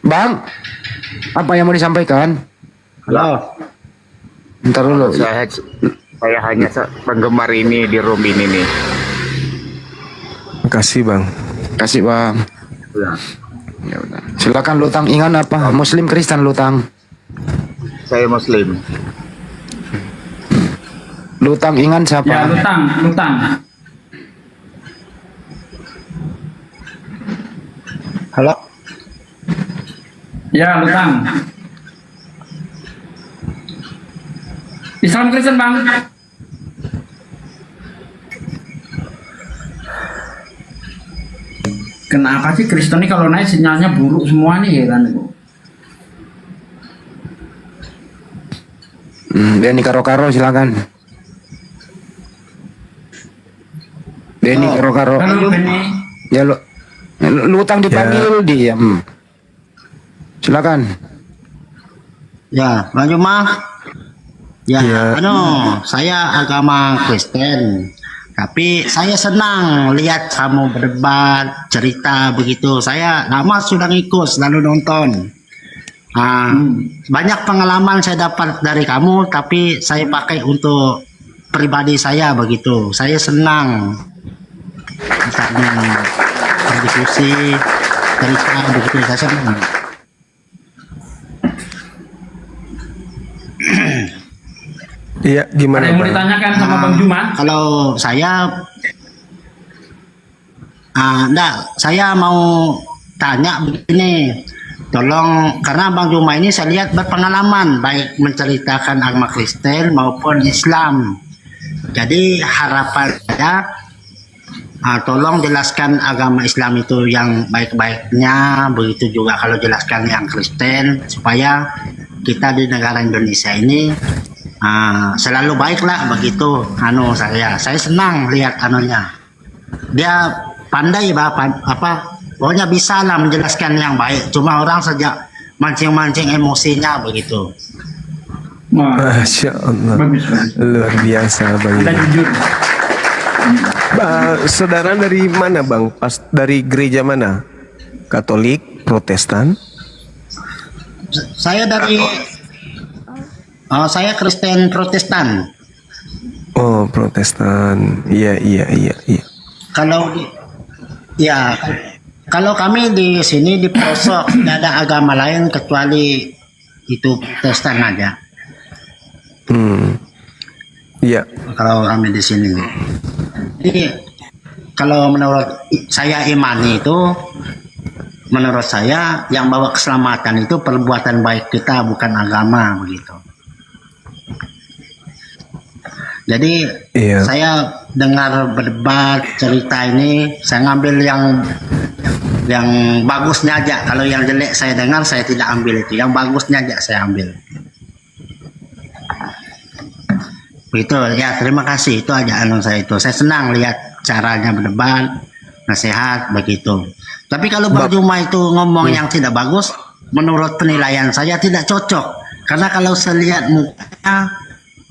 Bang, apa yang mau disampaikan? Halo. Bentar dulu. Saya hanya penggemar ini di room ini nih. Makasih bang. Kasih bang. Ya. Ya udah. Silakan Lutang, Ingan apa? Muslim Kristen Lutang. Saya Muslim. Lutang Ingan siapa? Ya, Lutang. Halo. Ya, Lutang. Islam Kristen, Bang. Kenapa sih Kristen ini kalau naik sinyalnya buruk semua nih, heran itu. Denny Karo-Karo silakan. Denny Karo-Karo. Halo, Benny. Ya Lutang dipanggil diam. Silakan. Ya, Bang Juma. Ya, Ya. saya agama Kristen. Tapi saya senang lihat kamu berdebat, cerita begitu. Saya lama sudah ngikut, selalu nonton. Banyak pengalaman saya dapat dari kamu, tapi saya pakai untuk pribadi saya begitu. Saya senang karena berdiskusi, cerita begitu. Saya senang. Iya, gimana Ada yang mau bang? ditanyakan sama Bang Juma? Kalau saya, saya mau tanya begini, tolong, karena Bang Juma ini saya lihat berpengalaman baik menceritakan agama Kristen maupun Islam. Jadi harapan saya, tolong jelaskan agama Islam itu yang baik-baiknya, begitu juga kalau jelaskan yang Kristen, supaya kita di negara Indonesia ini selalu baiklah begitu. Saya senang lihat anunya, dia pandai pokoknya bisa lah menjelaskan yang baik, cuma orang sejak mancing-mancing emosinya begitu. Wah, Masya Allah. bagus. Luar biasa bang. Anda jujur. Saudara dari mana bang? Pas dari gereja mana? Katolik, Protestan? Saya saya Kristen Protestan. Oh, Protestan. Iya. Kalau kami di sini di pelosok tidak ada agama lain kecuali itu Protestan aja. Iya. Kalau kami di sini. Jadi kalau menurut saya imani itu, menurut saya yang bawa keselamatan itu perbuatan baik kita, bukan agama begitu. Jadi Iya. saya dengar berdebat cerita ini, saya ngambil yang bagusnya aja. Kalau yang jelek saya dengar, saya tidak ambil itu. Yang bagusnya aja saya ambil. Begitu ya, terima kasih, itu aja saya itu. Saya senang lihat caranya berdebat, nasihat begitu. Tapi kalau Bang Juma itu ngomong yang tidak bagus, menurut penilaian saya tidak cocok. Karena kalau saya lihat mukanya,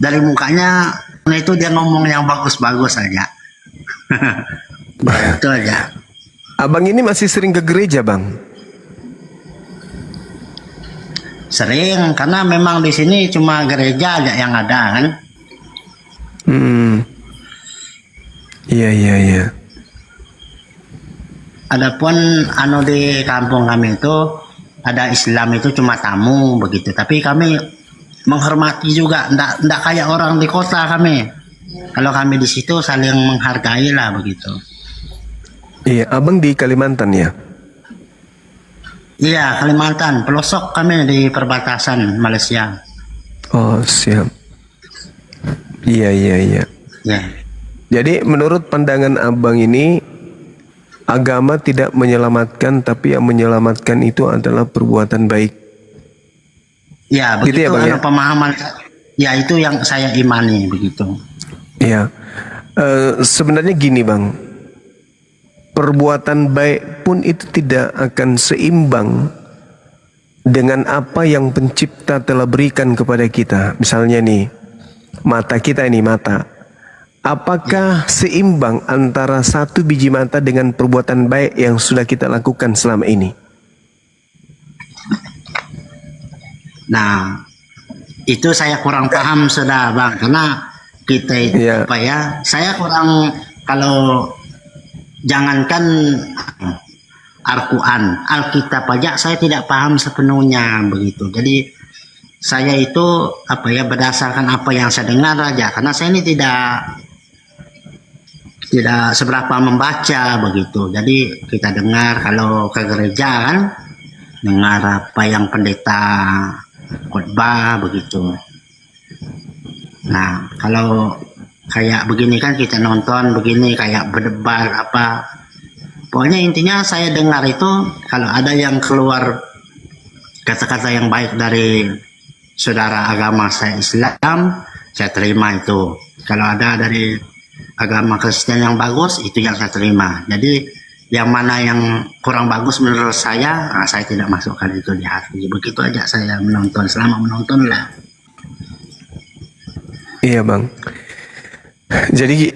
dari mukanya itu dia ngomong yang bagus-bagus aja. Itu aja. Abang ini masih sering ke gereja bang? Sering, karena memang di sini cuma gereja aja yang ada kan. Iya. Adapun di kampung kami itu ada Islam itu cuma tamu begitu. Tapi kami menghormati juga, ndak kayak orang di kota kami. Kalau kami di situ saling menghargai lah begitu. Iya, abang di Kalimantan ya? Iya, Kalimantan, pelosok kami di perbatasan Malaysia. Oh, siap. Iya. Ya. Jadi menurut pandangan abang ini, agama tidak menyelamatkan, tapi yang menyelamatkan itu adalah perbuatan baik. Ya, Gitu begitu ya, Bang, ya? pemahaman. Ya, itu yang saya imani begitu. Iya. Sebenarnya gini bang, perbuatan baik pun itu tidak akan seimbang dengan apa yang pencipta telah berikan kepada kita. Misalnya nih, mata kita ini mata. Apakah seimbang antara satu biji mata dengan perbuatan baik yang sudah kita lakukan selama ini? Nah, itu saya kurang paham sudah Bang, karena kita itu Iya. apa ya, saya kurang, kalau jangankan Al-Quran, Alkitab aja saya tidak paham sepenuhnya begitu. Jadi saya itu apa ya, berdasarkan apa yang saya dengar aja, karena saya ini tidak seberapa membaca begitu. Jadi kita dengar kalau ke gereja kan, dengar apa yang pendeta khotbah begitu. Nah, kalau kayak begini kan kita nonton begini kayak berdebat apa. Pokoknya intinya saya dengar itu kalau ada yang keluar kata-kata yang baik dari saudara agama saya Islam, saya terima itu. Kalau ada dari agama Kristen yang bagus, itu yang saya terima. Jadi yang mana yang kurang bagus menurut saya, saya tidak masukkan itu di hati. Begitu aja saya menonton, selama menonton lah. Iya bang. Jadi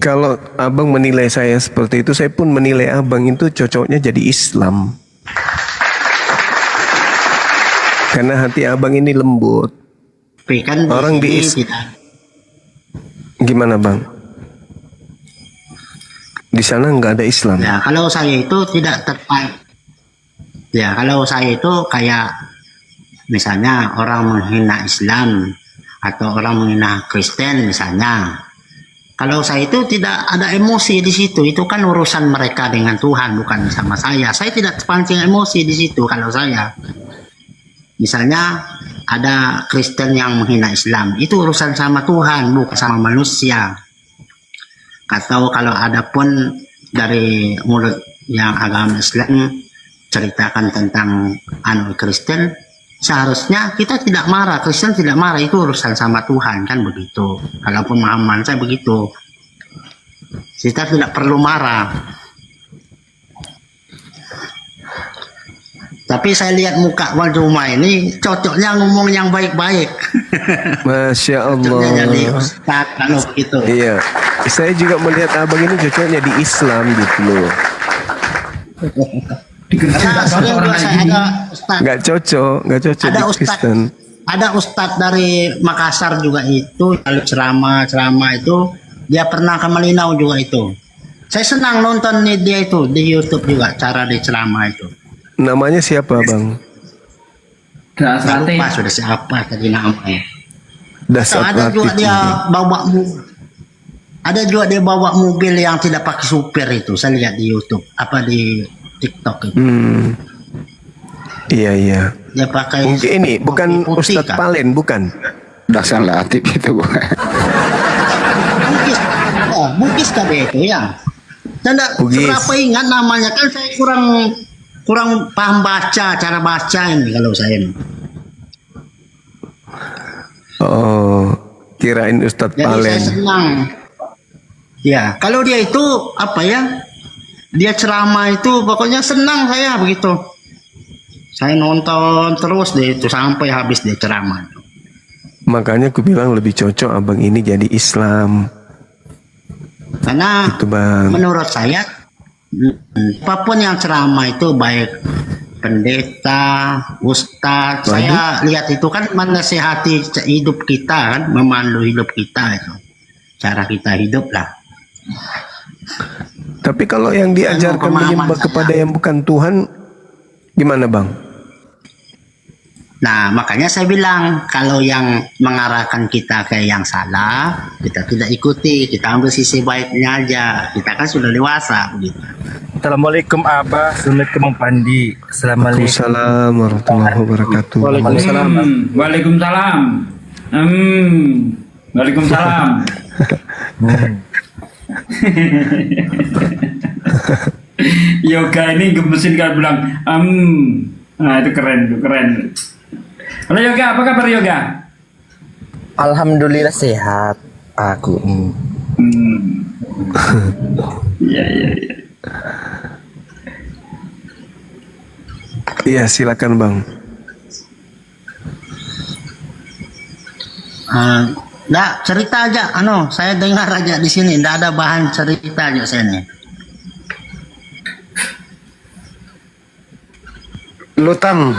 kalau abang menilai saya seperti itu, saya pun menilai abang itu cocoknya jadi Islam. Karena hati abang ini lembut. Tapi kan Orang di di sini tidak. Gimana bang? Di sana nggak ada Islam. Ya, kalau saya itu tidak terpaik. Ya, kalau saya itu kayak misalnya orang menghina Islam atau orang menghina Kristen misalnya. Kalau saya itu tidak ada emosi di situ. Itu kan urusan mereka dengan Tuhan, bukan sama saya. Saya tidak terpancing emosi di situ kalau saya. Misalnya ada Kristen yang menghina Islam, itu urusan sama Tuhan, bukan sama manusia. Atau kalau ada pun dari mulut yang agama Islam ceritakan tentang Kristen, seharusnya kita tidak marah, Kristen tidak marah, itu urusan sama Tuhan kan begitu. Kalau pemahaman saya begitu, kita tidak perlu marah. Tapi saya lihat muka Wal Juma ini cocoknya ngomong yang baik-baik. Masya Cocoknya Allah. jadi ustaz kalau begitu. Iya. Saya juga melihat abang ini cocoknya di Islam gitu loh. Di gereja Karena nggak sering cocok orang juga kayak saya gini. ada ustaz, Nggak cocok ada di ustaz, Kristen. ada ustadz dari Makassar juga itu, lalu ceramah itu dia pernah ke Malinau juga itu. Saya senang nonton dia itu di YouTube juga, cara dia ceramah itu. Namanya siapa bang? Gak Saya sate. lupa sudah siapa tadi namanya. Dasar Ada juga Latif. dia bawa mobil yang tidak pakai supir itu. Saya lihat di YouTube, apa di TikTok itu. Iya. Dia pakai Mungkin ini bukan putih, Ustadz kan? Palen, bukan? Dasar Latif itu. Bugis. Oh, Bugis kan dia itu ya. Saya tidak Bugis. berapa ingat namanya, kan saya kurang paham baca, cara baca ini kalau saya ini. Oh, kirain Ustadz Jadi Palen. saya senang. Ya, kalau dia itu apa ya? Dia ceramah itu pokoknya senang saya begitu. Saya nonton terus deh itu sampai habis dia ceramah. Makanya aku bilang lebih cocok abang ini jadi Islam. Karena Itu bang. menurut saya apapun yang ceramah itu baik pendeta, ustadz, saya lihat itu kan menasihati hidup kita kan, memandu hidup kita itu. Cara kita hidup lah. Tapi kalau yang diajarkan pemahaman menyembah saya. kepada yang bukan Tuhan, gimana bang? Nah, makanya saya bilang kalau yang mengarahkan kita ke yang salah, kita tidak ikuti, kita ambil sisi baiknya aja. Kita kan sudah dewasa begitu. Assalamualaikum Abah, Assalamualaikum Bang Pandi. Assalamualaikum. Waalaikumsalam warahmatullahi wabarakatuh. Waalaikumsalam. Waalaikumsalam. Waalaikumsalam. Yoga ini gemesin kan bilang, Nah, itu keren. Halo Yoga, apa kabar Yoga? Alhamdulillah sehat aku. Iya. Iya silakan bang. Nggak, cerita aja, saya dengar aja di sini, nggak ada bahan cerita aja saya nih. Lutang.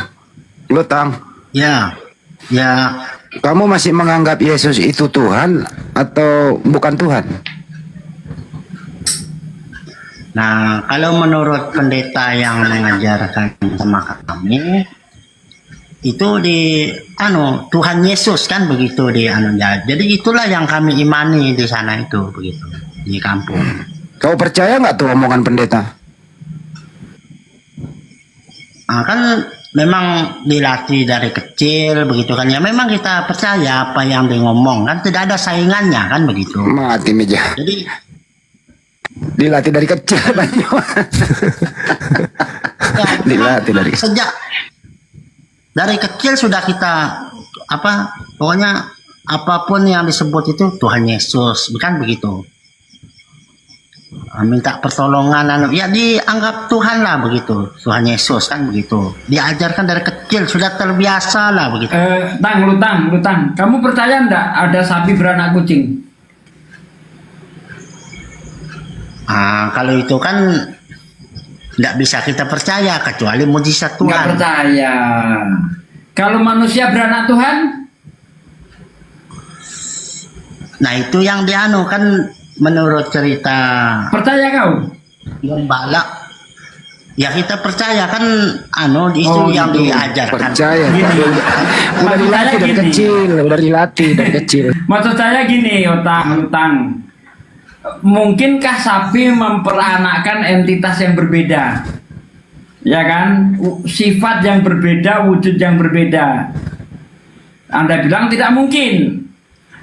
Ya, ya. Kamu masih menganggap Yesus itu Tuhan atau bukan Tuhan? Nah, kalau menurut pendeta yang mengajarkan sama kami, itu di Tuhan Yesus kan begitu di jadi itulah yang kami imani di sana itu begitu di kampung. Kau percaya nggak tuh omongan pendeta? Kan memang dilatih dari kecil begitu kan ya, memang kita percaya apa yang dia ngomong kan, tidak ada saingannya kan begitu. Mati meja. Jadi Dilatih dari kecil. ya, Dilatih dari kecil. sejak dari kecil sudah kita pokoknya apapun yang disebut itu Tuhan Yesus bukan begitu. Minta pertolongan ya dianggap Tuhan lah begitu, Tuhan Yesus kan begitu, diajarkan dari kecil sudah terbiasa lah begitu. Lutang, kamu percaya enggak ada sapi beranak kucing? Kalau itu kan tidak bisa kita percaya kecuali mujizat Enggak Tuhan. percaya. Kalau manusia beranak Tuhan? Nah itu yang kan menurut cerita Percaya kau? gembala. Ya kita percaya kan itu yang gitu. diajarkan. Percaya. Udah dilatih dari kecil, udah dilatih dari kecil. Maksud saya gini, Lutang. Mungkinkah sapi memperanakkan entitas yang berbeda? Ya kan? Sifat yang berbeda, wujud yang berbeda. Anda bilang tidak mungkin.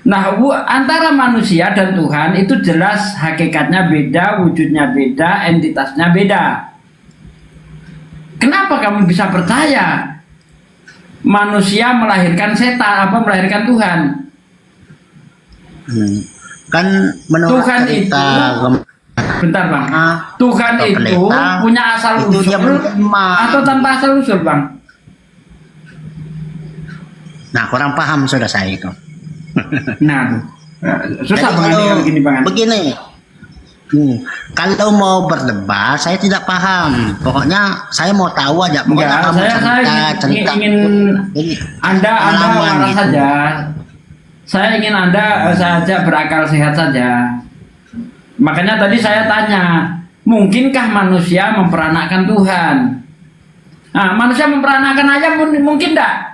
Nah, antara manusia dan Tuhan itu jelas hakikatnya beda, wujudnya beda, entitasnya beda. Kenapa kamu bisa percaya manusia melahirkan setan, melahirkan Tuhan? Kan menurut Tuhan cerita bentar bang, Tuhan atau itu pendeta, punya asal itu dia usul menerima. atau tanpa asal usul bang? Nah kurang paham sudah saya itu. Nah, susah Jadi bang kalau ini gini bang. begini, kalau mau berdebat saya tidak paham. Pokoknya saya mau tahu aja. Pokoknya Enggak, kamu saya cerita. ingin Jadi, Anda pengalaman waras gitu. saja. Saya ingin Anda saja berakal sehat saja. Makanya tadi saya tanya, mungkinkah manusia memperanakkan Tuhan? Nah, manusia memperanakkan ayam mungkin enggak?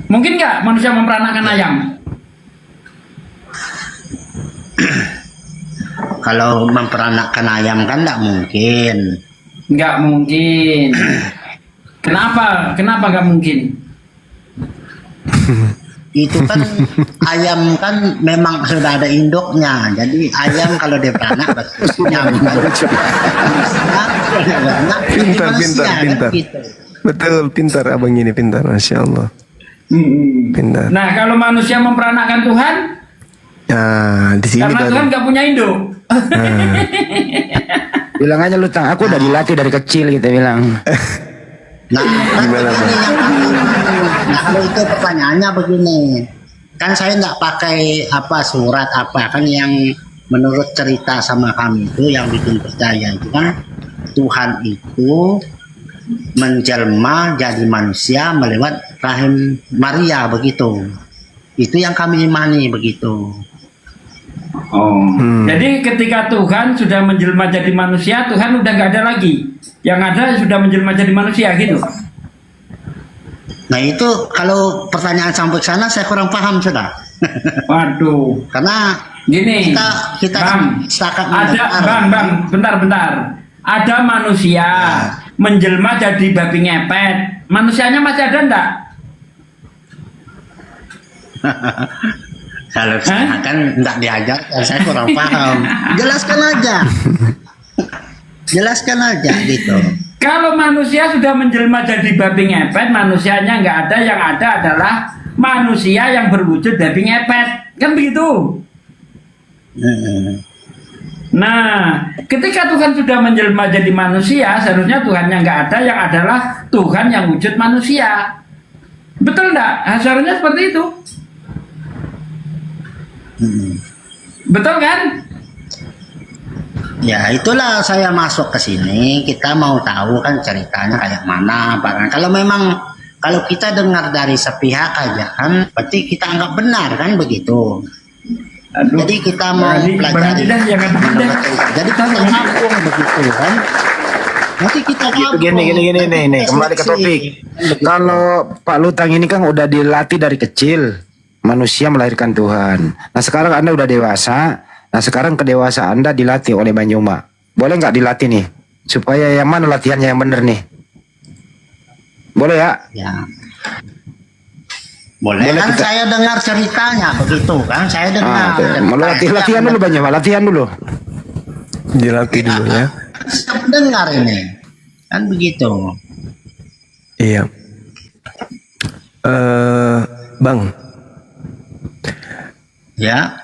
Mungkin nggak manusia memperanakkan ayam? Kalau memperanakkan ayam kan tidak mungkin. Nggak mungkin. Kenapa? Kenapa nggak mungkin? Itu kan ayam kan memang sudah ada induknya. Jadi ayam kalau dia beranak bersihnya. Pintar. Betul, pintar abang ini, pintar, Masya Allah. Pintar. Nah, kalau manusia memperanakkan Tuhan, Nah, di sini karena Tuhan nggak punya induk. Bilang aja Lutang, aku udah dilatih dari kecil kita bilang. Nah, kalau itu pertanyaannya begini, kan saya nggak pakai surat kan yang menurut cerita sama kami itu yang bikin percaya itu kan Tuhan itu menjelma jadi manusia melewat rahim Maria begitu. Itu yang kami imani begitu. Jadi ketika Tuhan sudah menjelma jadi manusia, Tuhan udah nggak ada lagi. Yang ada sudah menjelma jadi manusia gitu. Nah itu kalau pertanyaan sampai sana saya kurang paham sudah. Waduh. Karena Gini, kita Bang, sepakat ada bang, bentar. Ada manusia menjelma jadi babi ngepet. Manusianya masih ada enggak? Kalau kan enggak diajar, saya kurang paham. Jelaskan aja gitu. Kalau manusia sudah menjelma jadi babi ngepet, manusianya nggak ada, yang ada adalah manusia yang berwujud babi ngepet, kan begitu? Nah, ketika Tuhan sudah menjelma jadi manusia, seharusnya Tuhannya nggak ada, yang adalah Tuhan yang wujud manusia. Betul nggak? Seharusnya seperti itu. Betul kan? Ya itulah saya masuk ke sini, kita mau tahu kan ceritanya kayak mana. Bahkan kalau kita dengar dari sepihak aja kan, berarti kita anggap benar kan begitu. Aduh, Jadi kita mau berarti pelajari. dah jangan pindah. Jadi kita ngomong begitu kan. Nanti kita Gitu, gini nih, kembali ke topik. Kalau Pak Lutang ini kan udah dilatih dari kecil, manusia melahirkan Tuhan. Nah sekarang Anda udah dewasa, nah sekarang kedewasaan Anda dilatih oleh Banyuma. Boleh nggak dilatih nih? Supaya yang mana latihannya yang benar nih? Boleh ya? Ya. Boleh kan kita- saya dengar ceritanya begitu kan, saya dengar. Mau latihan dulu Banyuma, latihan dulu. Dilatih dulu ya. Saya dengar ini kan begitu. Iya. Bang, Ya.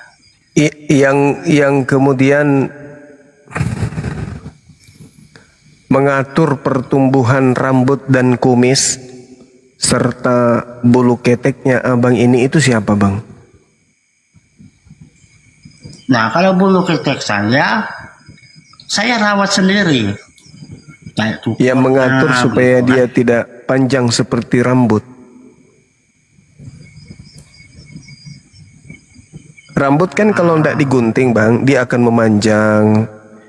yang kemudian mengatur pertumbuhan rambut dan kumis serta bulu keteknya abang ini itu siapa, Bang? Nah kalau bulu ketek saya rawat sendiri. Kayak cukur, Yang mengatur supaya begitu, dia kan. tidak panjang seperti rambut. Rambut kan kalau tidak digunting, Bang, dia akan memanjang,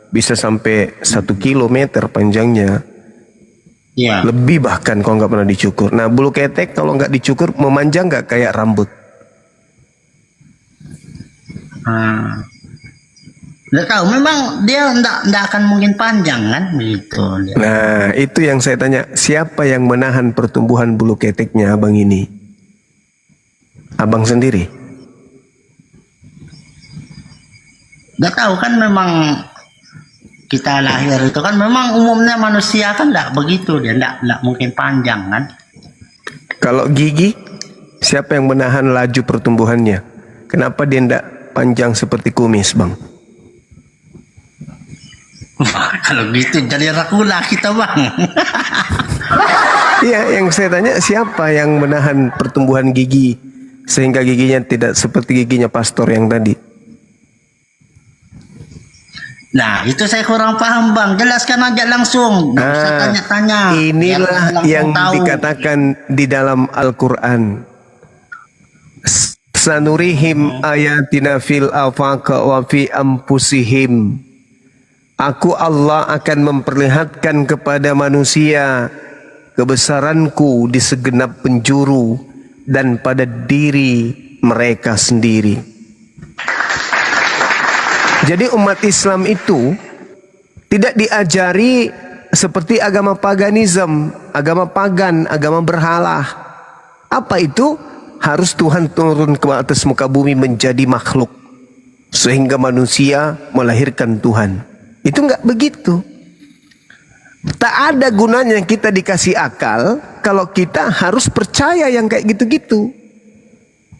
bisa sampai 1 kilometer panjangnya. Iya. Lebih bahkan kalau nggak pernah dicukur. Nah, bulu ketek kalau nggak dicukur memanjang nggak kayak rambut? Nggak tahu, memang dia nggak akan mungkin panjang kan begitu. Nah, itu yang saya tanya. Siapa yang menahan pertumbuhan bulu keteknya abang ini? Abang sendiri? Nggak tahu kan, memang kita lahir itu kan memang umumnya manusia kan nggak begitu, dia nggak mungkin panjang kan. Kalau gigi, siapa yang menahan laju pertumbuhannya? Kenapa dia tidak panjang seperti kumis, Bang? Kalau gitu jadi rakula kita, Bang. Iya, yang saya tanya siapa yang menahan pertumbuhan gigi sehingga giginya tidak seperti giginya pastor yang tadi? Nah itu saya kurang paham, Bang, jelaskan aja langsung, nggak usah tanya-tanya. Inilah Biar langsung yang tahu. dikatakan di dalam Al-Quran. Sanurihim ayatina fil afaka wa fi anfusihim. Aku Allah akan memperlihatkan kepada manusia kebesaranku di segenap penjuru dan pada diri mereka sendiri. Jadi umat Islam itu tidak diajari seperti agama paganisme, agama pagan, agama berhala. Apa itu? Harus Tuhan turun ke atas muka bumi menjadi makhluk sehingga manusia melahirkan Tuhan. Itu enggak begitu. Tak ada gunanya kita dikasih akal kalau kita harus percaya yang kayak gitu-gitu.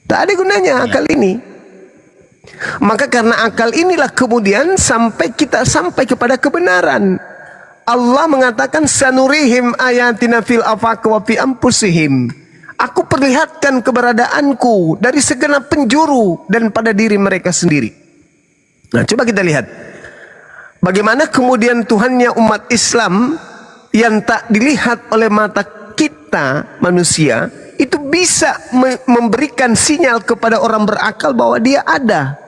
Tak ada gunanya akal ini. Maka karena akal inilah kemudian kita sampai kepada kebenaran. Allah mengatakan sanurihim ayatina fil afaq wa fi anfusihim. Aku perlihatkan keberadaanku dari segenap penjuru dan pada diri mereka sendiri. Nah, coba kita lihat. Bagaimana kemudian Tuhannya umat Islam yang tak dilihat oleh mata kita manusia itu bisa memberikan sinyal kepada orang berakal bahwa dia ada.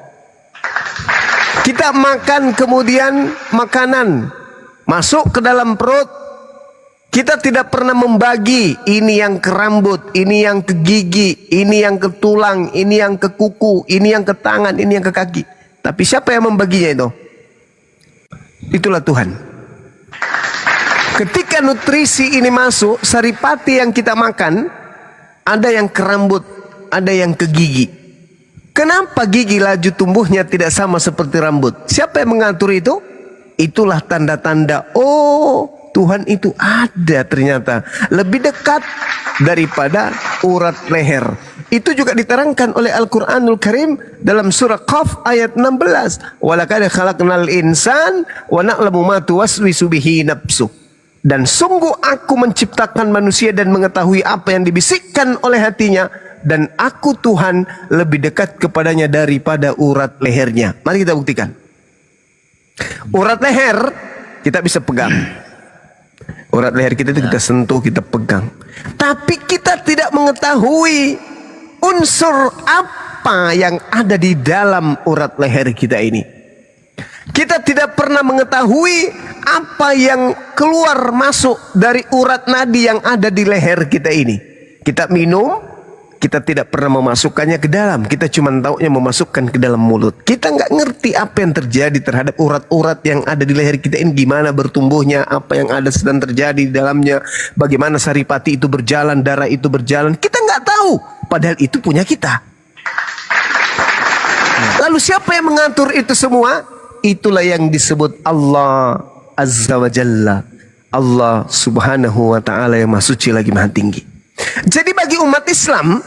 Kita makan kemudian makanan masuk ke dalam perut, kita tidak pernah membagi ini yang ke rambut, ini yang ke gigi, ini yang ke tulang, ini yang ke kuku, ini yang ke tangan, ini yang ke kaki. Tapi siapa yang membaginya itu? Itulah Tuhan. Ketika nutrisi ini masuk, saripati yang kita makan, ada yang ke rambut, ada yang ke gigi. Kenapa gigi laju tumbuhnya tidak sama seperti rambut? Siapa yang mengatur itu? Itulah tanda-tanda, oh Tuhan itu ada ternyata. Lebih dekat daripada urat leher. Itu juga diterangkan oleh Al-Quranul Karim dalam surah Qaf ayat 16. Walaqad khalaqnal insan wa na'lamu ma tuwaswisu bihi nafsuh. Dan sungguh aku menciptakan manusia dan mengetahui apa yang dibisikkan oleh hatinya. Dan aku Tuhan lebih dekat kepadanya daripada urat lehernya. Mari kita buktikan. Urat leher kita bisa pegang. Urat leher kita itu kita sentuh, kita pegang. Tapi kita tidak mengetahui unsur apa yang ada di dalam urat leher kita ini. Kita tidak pernah mengetahui apa yang keluar masuk dari urat nadi yang ada di leher kita ini. Kita minum, kita tidak pernah memasukkannya ke dalam. Kita cuma taunya memasukkan ke dalam mulut. Kita nggak ngerti apa yang terjadi terhadap urat-urat yang ada di leher kita ini. Gimana bertumbuhnya, apa yang ada sedang terjadi di dalamnya. Bagaimana saripati itu berjalan, darah itu berjalan. Kita nggak tahu. Padahal itu punya kita. Lalu siapa yang mengatur itu semua? Itulah yang disebut Allah Azza wa Jalla. Allah Subhanahu wa Ta'ala yang maha suci lagi maha tinggi. Jadi bagi umat Islam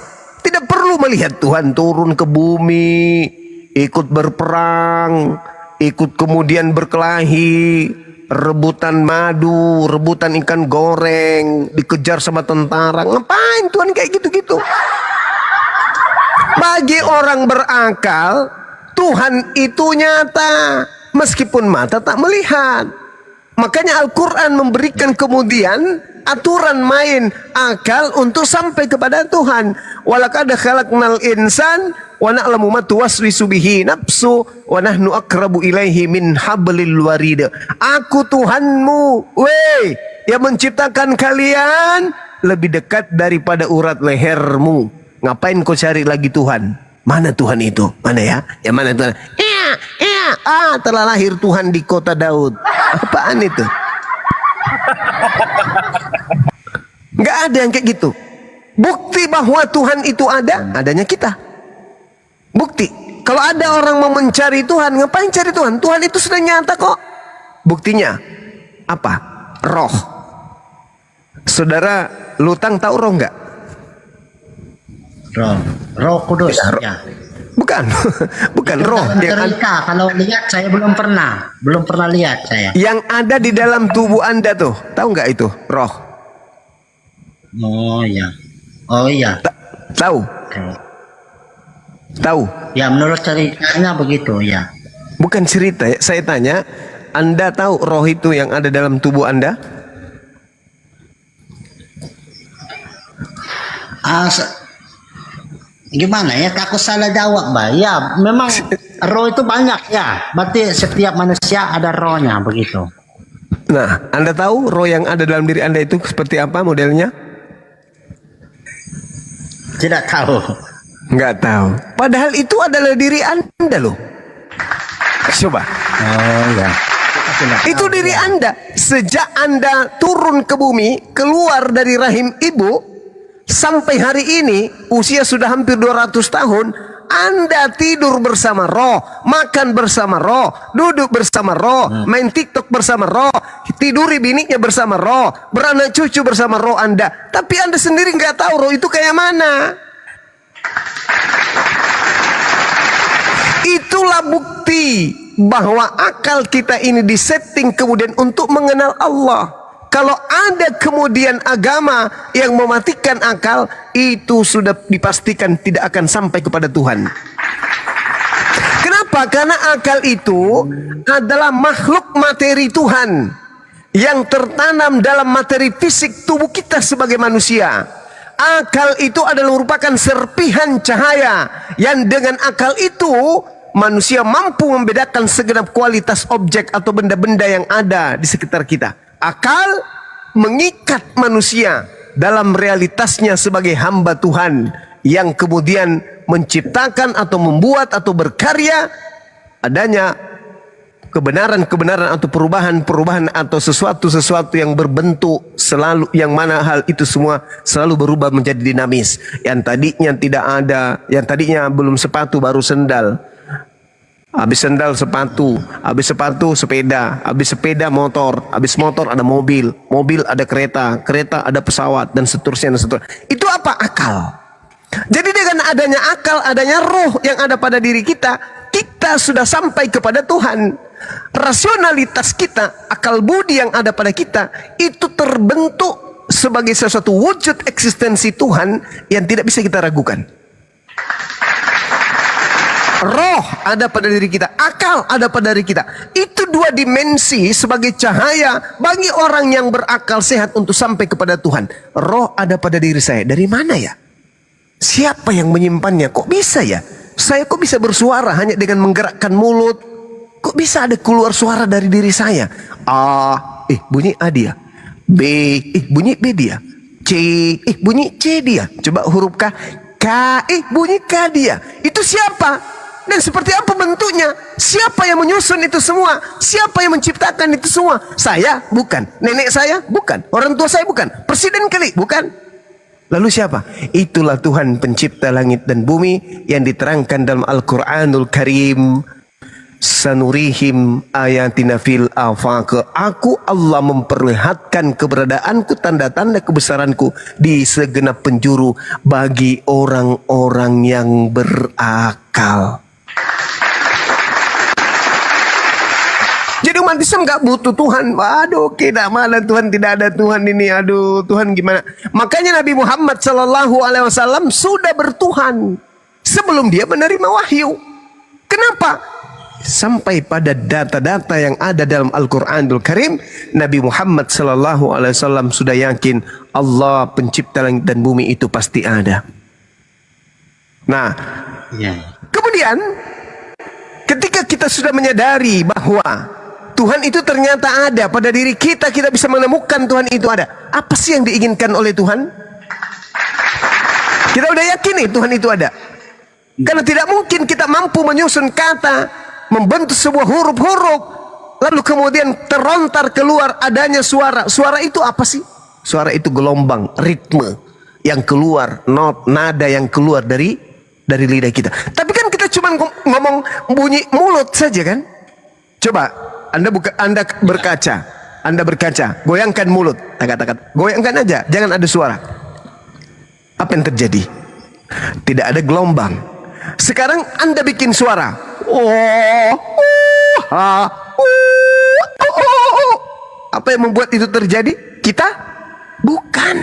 tidak perlu melihat Tuhan turun ke bumi, ikut berperang, ikut kemudian berkelahi, rebutan madu, rebutan ikan goreng, dikejar sama tentara. Ngapain Tuhan kayak gitu-gitu? Bagi orang berakal, Tuhan itu nyata meskipun mata tak melihat. Makanya Al-Quran memberikan kemudian aturan main akal untuk sampai kepada Tuhan. Walaqad khalaqnal insan wa na'lamu ma tuwaswisu bihi nafsu wa nahnu aqrabu ilaihi min hablil warid. Aku Tuhanmu, weh, yang menciptakan kalian lebih dekat daripada urat lehermu. Ngapain kau cari lagi Tuhan? Mana Tuhan itu? Mana ya? Yang mana Tuhan? Telah lahir Tuhan di kota Daud. Apaan itu? Nggak ada yang kayak gitu. Bukti bahwa Tuhan itu ada, adanya kita. Bukti. Kalau ada orang mau mencari Tuhan, ngapain cari Tuhan? Tuhan itu sudah nyata kok. Buktinya apa? Roh. Saudara Lutang tahu roh nggak? Roh Kudus. Ya. Bukan, bukan roh. Cerita, kalau lihat saya belum pernah lihat saya. Yang ada di dalam tubuh Anda tuh, tahu nggak itu roh? Oh iya. Tahu? Tahu? Ya menurut ceritanya begitu ya. Bukan cerita ya, saya tanya, Anda tahu roh itu yang ada dalam tubuh Anda? Gimana ya, aku salah jawab, Mbak. Ya, memang roh itu banyak ya. Berarti setiap manusia ada rohnya, begitu. Nah, Anda tahu roh yang ada dalam diri Anda itu seperti apa modelnya? Tidak tahu. Nggak tahu. Padahal itu adalah diri Anda loh. Coba. Oh ya. Itu diri Anda. Sejak Anda turun ke bumi, keluar dari rahim ibu, sampai hari ini, usia sudah hampir 200 tahun, Anda tidur bersama roh, makan bersama roh, duduk bersama roh, main TikTok bersama roh, tiduri bininya bersama roh, beranak cucu bersama roh Anda. Tapi Anda sendiri nggak tahu roh itu kayak mana. Itulah bukti bahwa akal kita ini disetting kemudian untuk mengenal Allah. Kalau ada kemudian agama yang mematikan akal, itu sudah dipastikan tidak akan sampai kepada Tuhan. Kenapa? Karena akal itu adalah makhluk materi Tuhan yang tertanam dalam materi fisik tubuh kita sebagai manusia. Akal itu adalah merupakan serpihan cahaya yang dengan akal itu manusia mampu membedakan segenap kualitas objek atau benda-benda yang ada di sekitar kita. Akal mengikat manusia dalam realitasnya sebagai hamba Tuhan yang kemudian menciptakan atau membuat atau berkarya adanya kebenaran-kebenaran atau perubahan-perubahan atau sesuatu-sesuatu yang berbentuk selalu, yang mana hal itu semua selalu berubah menjadi dinamis. Yang tadinya tidak ada, yang tadinya belum sepatu baru sendal. Habis sendal sepatu, habis sepatu sepeda, habis sepeda motor, habis motor ada mobil, mobil ada kereta, kereta ada pesawat dan seterusnya dan seterusnya. Itu apa? Akal. Jadi dengan adanya akal, adanya roh yang ada pada diri kita, kita sudah sampai kepada Tuhan. Rasionalitas kita, akal budi yang ada pada kita itu terbentuk sebagai sesuatu wujud eksistensi Tuhan yang tidak bisa kita ragukan. Roh ada pada diri kita, akal ada pada diri kita. Itu dua dimensi sebagai cahaya bagi orang yang berakal sehat untuk sampai kepada Tuhan. Roh ada pada diri saya. Dari mana ya? Siapa yang menyimpannya? Kok bisa ya? Saya kok bisa bersuara hanya dengan menggerakkan mulut? Kok bisa ada keluar suara dari diri saya? A, bunyi A dia. B, bunyi B dia. C, bunyi C dia. Coba huruf K. K, bunyi K dia. Itu siapa? Dan seperti apa bentuknya? Siapa yang menyusun itu semua? Siapa yang menciptakan itu semua? Saya? Bukan. Nenek saya? Bukan. Orang tua saya? Bukan. Presiden kali? Bukan. Lalu siapa? Itulah Tuhan pencipta langit dan bumi yang diterangkan dalam Al-Quranul Karim. Sanurihim ayatina fil afaq. Aku Allah memperlihatkan keberadaanku, tanda-tanda kebesaranku di segenap penjuru bagi orang-orang yang berakal. Jadi umat Islam gak butuh Tuhan. Waduh, tidak mana Tuhan, tidak ada Tuhan ini. Aduh, Tuhan gimana? Makanya Nabi Muhammad SAW sudah bertuhan sebelum dia menerima wahyu. Kenapa? Sampai pada data-data yang ada dalam Al-Quranul Karim, Nabi Muhammad SAW sudah yakin Allah pencipta langit dan bumi itu pasti ada. Nah, kemudian ketika kita sudah menyadari bahwa Tuhan itu ternyata ada pada diri kita, kita bisa menemukan Tuhan itu ada. Apa sih yang diinginkan oleh Tuhan? Kita udah yakin nih Tuhan itu ada. Karena tidak mungkin kita mampu menyusun kata, membentuk sebuah huruf-huruf, lalu kemudian terlontar keluar adanya suara. Suara itu apa sih? Suara itu gelombang, ritme yang keluar, not, nada yang keluar dari lidah kita. Tapi kan kita cuma ngomong bunyi mulut saja kan? Coba Anda berkaca, goyangkan mulut, goyangkan aja, jangan ada suara. Apa yang terjadi? Tidak ada gelombang. Sekarang Anda bikin suara. Apa yang membuat itu terjadi? Kita? Bukan.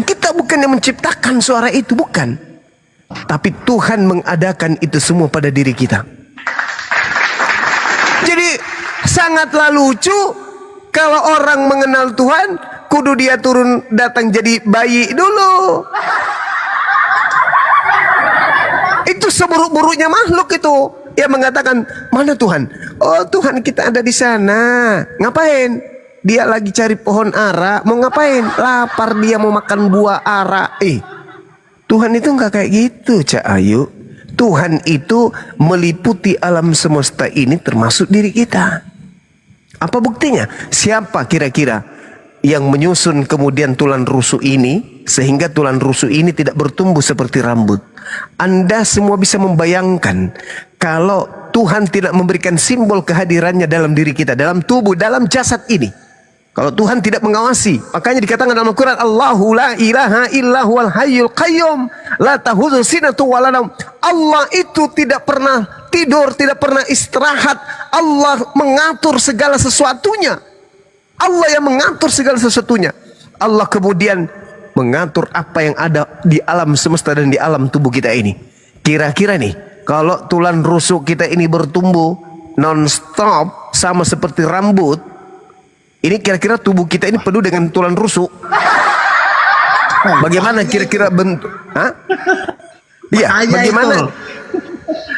Kita bukan yang menciptakan suara itu, bukan. Tapi Tuhan mengadakan itu semua pada diri kita. Jadi sangatlah lucu kalau orang mengenal Tuhan, kudu dia turun datang jadi bayi dulu. Itu seburuk-buruknya makhluk itu yang mengatakan, mana Tuhan? Oh, Tuhan kita ada di sana. Ngapain? Dia lagi cari pohon ara. Mau ngapain? Lapar, dia mau makan buah ara. Tuhan itu nggak kayak gitu, Cak Ayu. Tuhan itu meliputi alam semesta ini termasuk diri kita. Apa buktinya? Siapa kira-kira yang menyusun kemudian tulang rusuk ini sehingga tulang rusuk ini tidak bertumbuh seperti rambut? Anda semua bisa membayangkan kalau Tuhan tidak memberikan simbol kehadirannya dalam diri kita, dalam tubuh, dalam jasad ini. Kalau Tuhan tidak mengawasi, makanya dikatakan dalam Al-Quran, Allahu la ilaha illa huwal hayyul qayyum, la ta'khudhuhu sinatun wa la naum. Allah itu tidak pernah tidur, tidak pernah istirahat. Allah mengatur segala sesuatunya. Allah yang mengatur segala sesuatunya. Allah kemudian mengatur apa yang ada di alam semesta dan di alam tubuh kita ini. Kira-kira nih, kalau tulang rusuk kita ini bertumbuh non-stop sama seperti rambut, ini kira-kira tubuh kita ini penuh dengan tulang rusuk. Bagaimana kira-kira bentuk? Iya, bagaimana?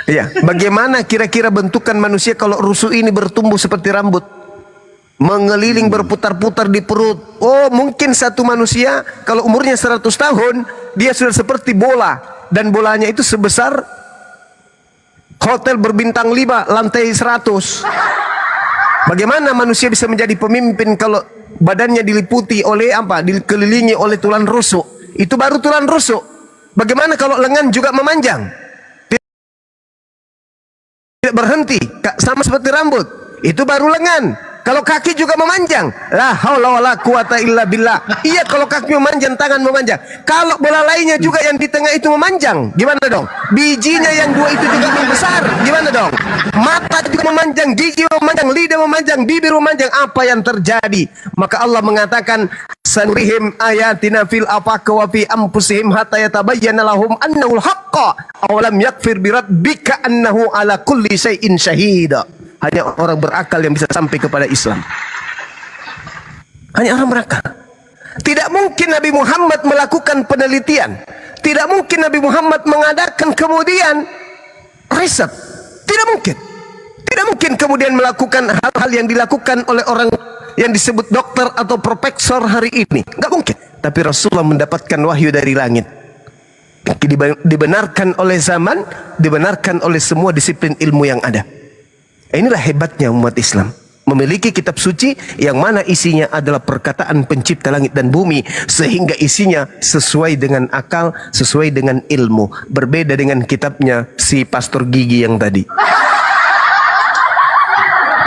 Iya, bagaimana kira-kira bentukan manusia kalau rusuk ini bertumbuh seperti rambut? Mengeliling berputar-putar di perut. Oh, mungkin satu manusia kalau umurnya 100 tahun, dia sudah seperti bola. Dan bolanya itu sebesar hotel berbintang 5, lantai 100. Bagaimana manusia bisa menjadi pemimpin kalau badannya diliputi oleh apa? Dikelilingi oleh tulang rusuk. Itu baru tulang rusuk. Bagaimana kalau lengan juga memanjang? Tidak berhenti, sama seperti rambut. Itu baru lengan. Kalau kaki juga memanjang. La haula wala quwata illa billah. Iya, kalau kaki memanjang, tangan memanjang. Kalau bola lainnya juga yang di tengah itu memanjang, gimana dong? Bijinya yang dua itu juga membesar, gimana dong? Mata juga memanjang, gigi memanjang, lidah memanjang, bibir memanjang. Apa yang terjadi? Maka Allah mengatakan, sanurihim ayatina fil afaqi wa fi anfusihim hatta yatabayyana lahum annahu al-haqqa aw lam yakfir bi rabbika annahu ala kulli syai'in syahida. Hanya orang berakal yang bisa sampai kepada Islam. Hanya orang berakal. Tidak mungkin Nabi Muhammad melakukan penelitian. Tidak mungkin Nabi Muhammad mengadakan kemudian riset. Tidak mungkin. Tidak mungkin kemudian melakukan hal-hal yang dilakukan oleh orang yang disebut dokter atau profesor hari ini. Nggak mungkin. Tapi Rasulullah mendapatkan wahyu dari langit. Dibenarkan oleh zaman, dibenarkan oleh semua disiplin ilmu yang ada. Inilah hebatnya umat Islam. Memiliki kitab suci yang mana isinya adalah perkataan pencipta langit dan bumi. Sehingga isinya sesuai dengan akal, sesuai dengan ilmu. Berbeda dengan kitabnya si Pastor Gigi yang tadi.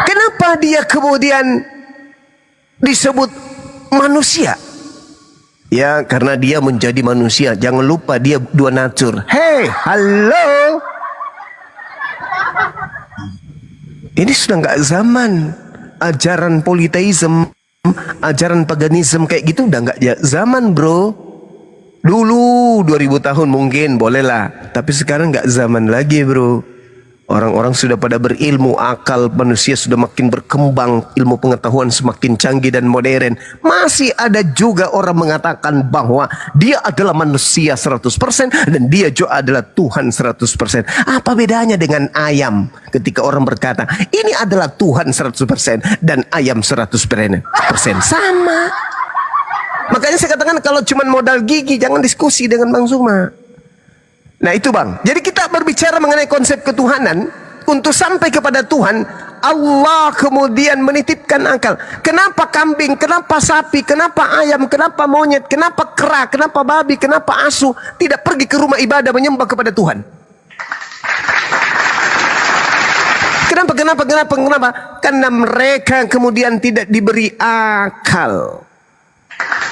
Kenapa dia kemudian disebut manusia? Ya, karena dia menjadi manusia. Jangan lupa dia dua natur. Hey, halo. Ini sudah nggak zaman ajaran politeisme, ajaran paganisme kayak gitu udah nggak zaman, bro. Dulu 2000 tahun mungkin bolehlah, tapi sekarang nggak zaman lagi, bro. Orang-orang sudah pada berilmu, akal manusia sudah makin berkembang, ilmu pengetahuan semakin canggih dan modern. Masih ada juga orang mengatakan bahwa dia adalah manusia 100% dan dia juga adalah Tuhan 100%. Apa bedanya dengan ayam? Ketika orang berkata, ini adalah Tuhan 100% dan ayam 100%. Sama. Makanya saya katakan kalau cuma modal gigi, jangan diskusi dengan Bang Zuma. Nah itu bang, jadi kita berbicara mengenai konsep ketuhanan. Untuk sampai kepada Tuhan, Allah kemudian menitipkan akal. Kenapa kambing, kenapa sapi, kenapa ayam, kenapa monyet, kenapa kera, kenapa babi, kenapa asu tidak pergi ke rumah ibadah menyembah kepada Tuhan? Kenapa? Karena mereka kemudian tidak diberi akal.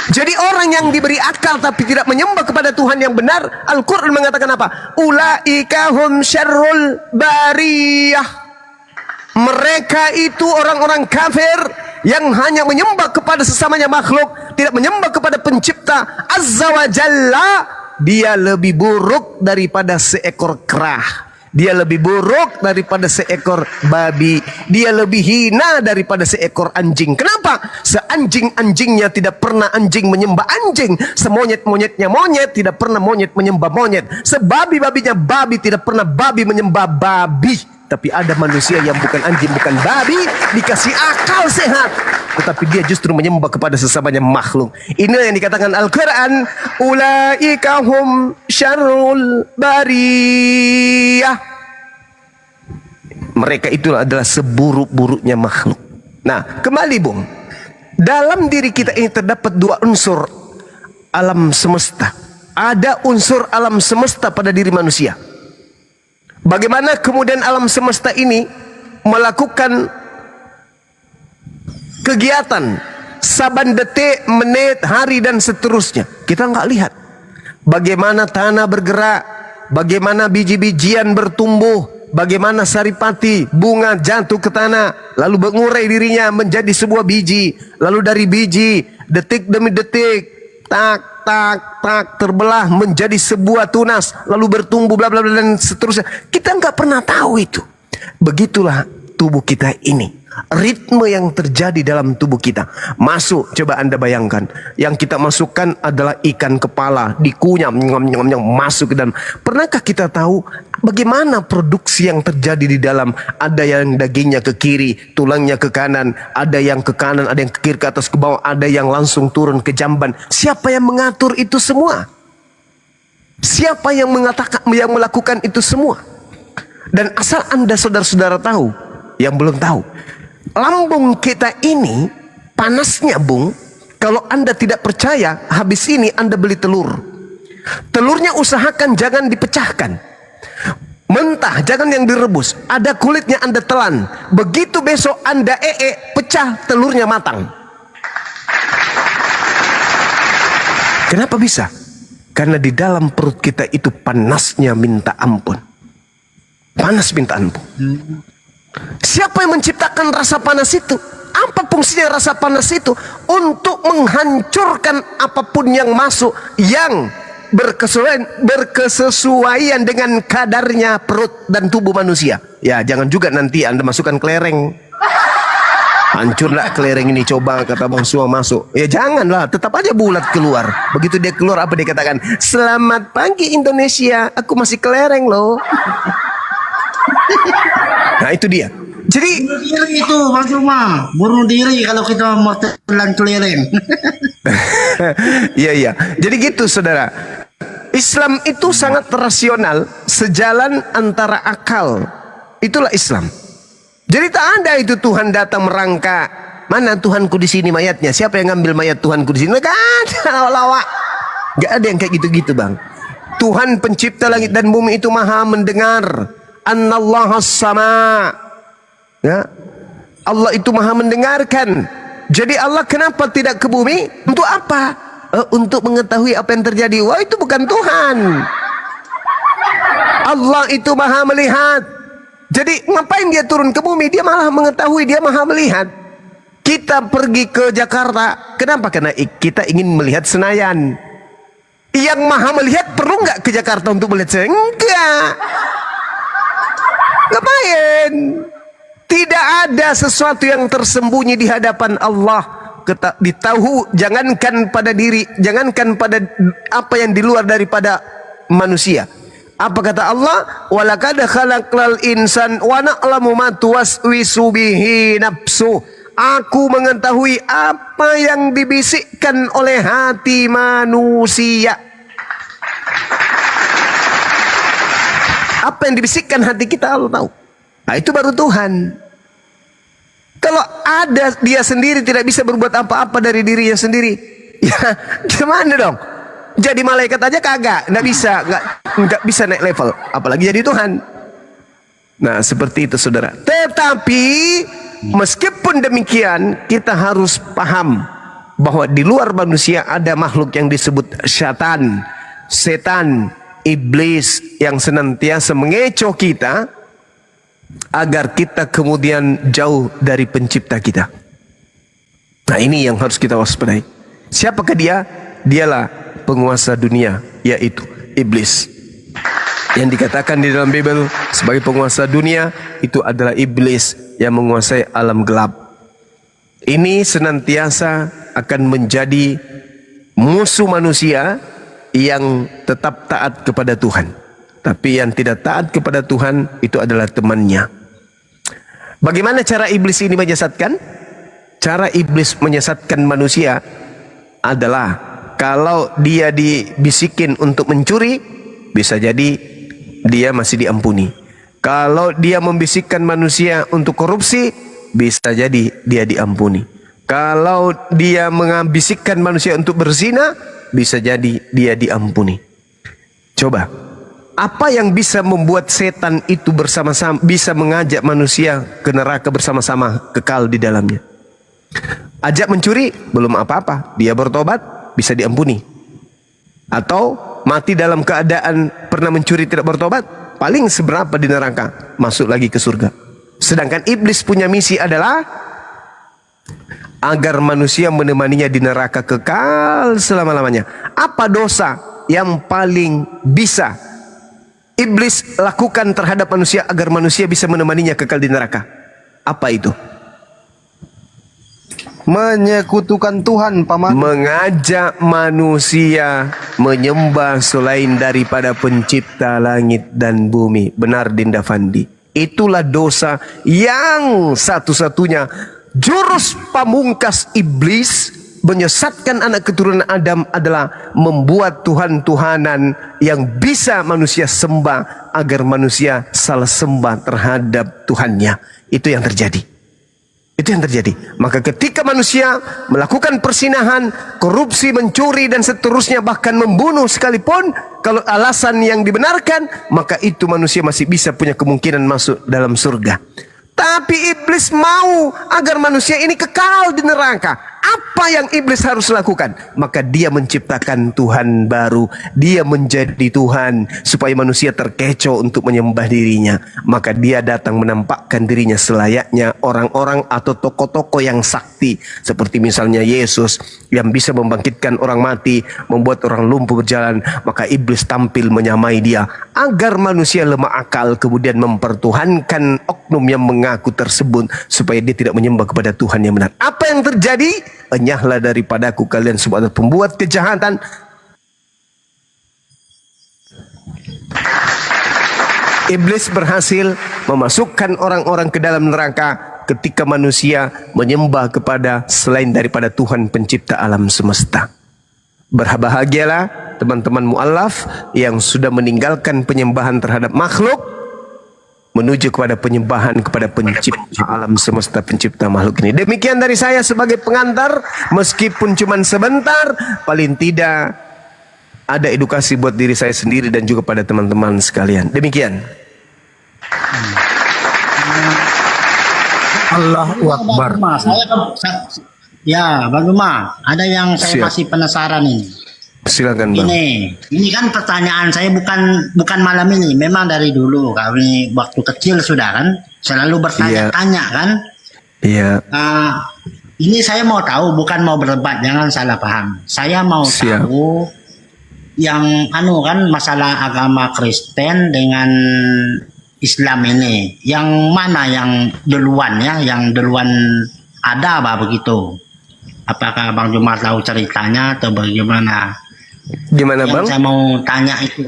Jadi orang yang diberi akal tapi tidak menyembah kepada Tuhan yang benar, Al-Quran mengatakan apa? Ulaika hum syarrul bariyah. Mereka itu orang-orang kafir yang hanya menyembah kepada sesamanya makhluk, tidak menyembah kepada pencipta Azza wa Jalla. Dia lebih buruk daripada seekor kera. Dia lebih buruk daripada seekor babi. Dia lebih hina daripada seekor anjing. Kenapa? Seanjing-anjingnya tidak pernah anjing menyembah anjing. Semonyet-monyetnya monyet tidak pernah monyet menyembah monyet. Sebabi-babinya babi tidak pernah babi menyembah babi. Tapi ada manusia yang bukan anjing, bukan babi, dikasih akal sehat, tetapi dia justru menyembah kepada sesamanya makhluk. Inilah yang dikatakan Al-Quran, ulaika hum syarrul bariyah. Mereka itu adalah seburuk-buruknya makhluk. Nah, kembali Bung, dalam diri kita ini terdapat dua unsur alam semesta. Ada unsur alam semesta pada diri manusia. Bagaimana kemudian alam semesta ini melakukan kegiatan saban detik, menit, hari dan seterusnya. Kita nggak lihat bagaimana tanah bergerak, bagaimana biji-bijian bertumbuh, bagaimana saripati bunga jatuh ke tanah, lalu mengurai dirinya menjadi sebuah biji, lalu dari biji detik demi detik, tak terbelah menjadi sebuah tunas, lalu bertumbuh bla bla bla dan seterusnya. Kita nggak pernah tahu itu. Begitulah tubuh kita ini. Ritme yang terjadi dalam tubuh kita. Masuk, coba Anda bayangkan. Yang kita masukkan adalah ikan kepala, dikunyah, masuk ke dalam. Pernahkah kita tahu bagaimana produksi yang terjadi di dalam? Ada yang dagingnya ke kiri, tulangnya ke kanan, ada yang ke kanan, ada yang ke kiri, ke atas, ke bawah, ada yang langsung turun ke jamban. Siapa yang mengatur itu semua? Siapa yang melakukan itu semua? Dan asal Anda saudara-saudara tahu, yang belum tahu, lambung kita ini panasnya Bung. Kalau Anda tidak percaya, habis ini Anda beli telur. Telurnya usahakan jangan dipecahkan. mentah, jangan yang direbus. Ada kulitnya Anda telan. Begitu besok Anda pecah, telurnya matang. Kenapa bisa? Karena di dalam perut kita itu panasnya minta ampun. Panas minta ampun. Siapa yang menciptakan rasa panas itu? Apa fungsinya rasa panas itu? Untuk menghancurkan apapun yang masuk, yang berkesesuaian dengan kadarnya perut dan tubuh manusia. Ya, jangan juga nanti Anda masukkan kelereng. Hancurlah kelereng ini, coba kata Bang Sua masuk. Ya janganlah, tetap aja bulat keluar. Begitu dia keluar, apa dia katakan? Selamat pagi Indonesia, aku masih kelereng loh. Nah itu dia. Jadi Bunuh diri itu Bang Juma, bunuh diri kalau kita mau telan kelereng. iya. Jadi gitu saudara. Islam itu sangat rasional, sejalan antara akal. Itulah Islam. Jadi tak ada itu Tuhan datang merangka. Mana Tuhanku di sini mayatnya? Siapa yang ngambil mayat Tuhanku di sini? Gak ada lawak. Gak ada yang kayak gitu-gitu bang. Tuhan pencipta langit dan bumi itu maha mendengar. Annallahu sama. Ya. Allah itu maha mendengarkan. Jadi Allah kenapa tidak ke bumi? Untuk apa? Untuk mengetahui apa yang terjadi. Wah itu bukan Tuhan. Allah itu maha melihat. Jadi ngapain dia turun ke bumi? Dia malah mengetahui, dia maha melihat. Kita pergi ke Jakarta. Kenapa? Karena kita ingin melihat Senayan. Yang maha melihat perlu nggak ke Jakarta untuk melihat Senayan? Enggak. Ngapain? Tidak ada sesuatu yang tersembunyi di hadapan Allah. Ditahu, jangankan pada diri, jangankan pada apa yang di luar daripada manusia. Apa kata Allah? Walaqad khalaqnal insan wa na'lamu ma tuwaswisu bihi nafsu. Aku mengetahui apa yang dibisikkan oleh hati manusia. Apa yang dibisikkan hati kita Allah tahu. Nah, itu baru Tuhan. Kalau ada dia sendiri tidak bisa berbuat apa-apa dari dirinya sendiri, ya gimana dong? Jadi malaikat aja kagak, nggak bisa naik level, apalagi jadi Tuhan. Nah seperti itu saudara. Tetapi meskipun demikian kita harus paham bahwa di luar manusia ada makhluk yang disebut setan, iblis yang senantiasa mengecoh kita agar kita kemudian jauh dari pencipta kita. Nah ini yang harus kita waspadai. Siapakah dia? Dialah penguasa dunia, yaitu iblis. Yang dikatakan di dalam Bible sebagai penguasa dunia itu adalah iblis yang menguasai alam gelap. Ini senantiasa akan menjadi musuh manusia yang tetap taat kepada Tuhan. Tapi yang tidak taat kepada Tuhan itu adalah temannya. Bagaimana cara iblis ini menyesatkan? Cara iblis menyesatkan manusia adalah kalau dia dibisikin untuk mencuri, bisa jadi dia masih diampuni. Kalau dia membisikkan manusia untuk korupsi, bisa jadi dia diampuni. Kalau dia membisikkan manusia untuk berzina, bisa jadi dia diampuni. Coba, apa yang bisa membuat setan itu bersama-sama bisa mengajak manusia ke neraka bersama-sama kekal di dalamnya? Ajak mencuri, belum apa-apa, dia bertobat, bisa diampuni. Atau mati dalam keadaan pernah mencuri tidak bertobat, paling seberapa di neraka, masuk lagi ke surga. Sedangkan iblis punya misi adalah agar manusia menemaninya di neraka kekal selama-lamanya. Apa dosa yang paling bisa iblis lakukan terhadap manusia agar manusia bisa menemaninya kekal di neraka? Apa itu? Menyekutukan Tuhan, paman. Mengajak manusia menyembah selain daripada pencipta langit dan bumi. Benar Dinda Fandi. Itulah dosa yang satu-satunya jurus pamungkas iblis menyesatkan anak keturunan Adam adalah membuat Tuhan-Tuhanan yang bisa manusia sembah agar manusia salah sembah terhadap Tuhannya. Itu yang terjadi. Itu yang terjadi. Maka ketika manusia melakukan persinahan, korupsi, mencuri dan seterusnya, bahkan membunuh sekalipun, kalau alasan yang dibenarkan, maka itu manusia masih bisa punya kemungkinan masuk dalam surga. Tapi iblis mau agar manusia ini kekal di neraka. Apa yang iblis harus lakukan? Maka dia menciptakan Tuhan baru. Dia menjadi Tuhan supaya manusia terkecoh untuk menyembah dirinya. Maka dia datang menampakkan dirinya selayaknya orang-orang atau tokoh-tokoh yang sakti. Seperti misalnya Yesus yang bisa membangkitkan orang mati, membuat orang lumpuh berjalan. Maka iblis tampil menyamai dia agar manusia lemah akal kemudian mempertuhankan oknum yang mengaku tersebut supaya dia tidak menyembah kepada Tuhan yang benar. Apa yang terjadi? Enyahlah daripadaku kalian semua pembuat kejahatan. Iblis berhasil memasukkan orang-orang ke dalam neraka ketika manusia menyembah kepada selain daripada Tuhan pencipta alam semesta. Berbahagialah teman-teman mu'allaf yang sudah meninggalkan penyembahan terhadap makhluk menuju kepada penyembahan kepada pencipta alam semesta, pencipta makhluk ini. Demikian dari saya sebagai pengantar, meskipun cuma sebentar, paling tidak ada edukasi buat diri saya sendiri dan juga pada teman-teman sekalian. Demikian. Allahu Akbar. Ya, Bang Juma, ada yang saya Siap. masih penasaran ini. Silakan Bang. Ini kan pertanyaan saya bukan malam ini, memang dari dulu kami waktu kecil sudah kan selalu bertanya-tanya kan. Iya. Ini saya mau tahu, bukan mau berdebat, jangan salah paham. Saya mau Siap. tahu yang kan masalah agama Kristen dengan Islam ini, yang mana yang duluan ya, yang duluan ada apa begitu? Apakah Bang Juma tahu ceritanya atau bagaimana? Gimana Yang Bang? saya mau tanya itu,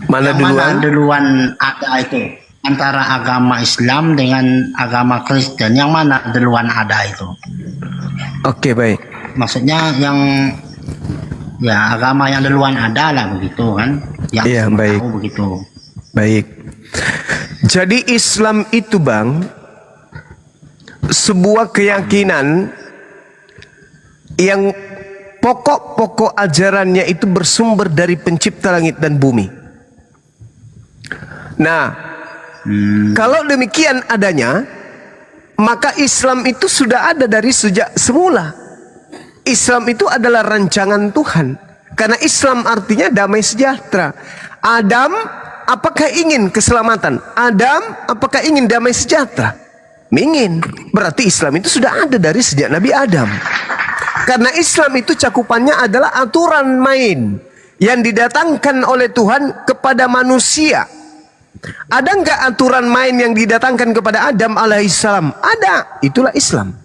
Mana yang duluan? mana duluan ada itu antara agama Islam dengan agama Kristen, yang mana duluan ada itu? Oke, baik. Maksudnya yang ya agama yang duluan ada lah begitu kan? Yang Iya, saya baik. tahu begitu. Baik. Jadi Islam itu Bang, sebuah keyakinan yang pokok-pokok ajarannya itu bersumber dari pencipta langit dan bumi. Nah, kalau demikian adanya, maka Islam itu sudah ada dari sejak semula. Islam itu adalah rancangan Tuhan. Karena Islam artinya damai sejahtera. Adam, apakah ingin keselamatan? Adam, apakah ingin damai sejahtera? Ingin. Berarti Islam itu sudah ada dari sejak Nabi Adam. Karena Islam itu cakupannya adalah aturan main yang didatangkan oleh Tuhan kepada manusia. Ada enggak aturan main yang didatangkan kepada Adam alaihissalam? Ada. Itulah Islam.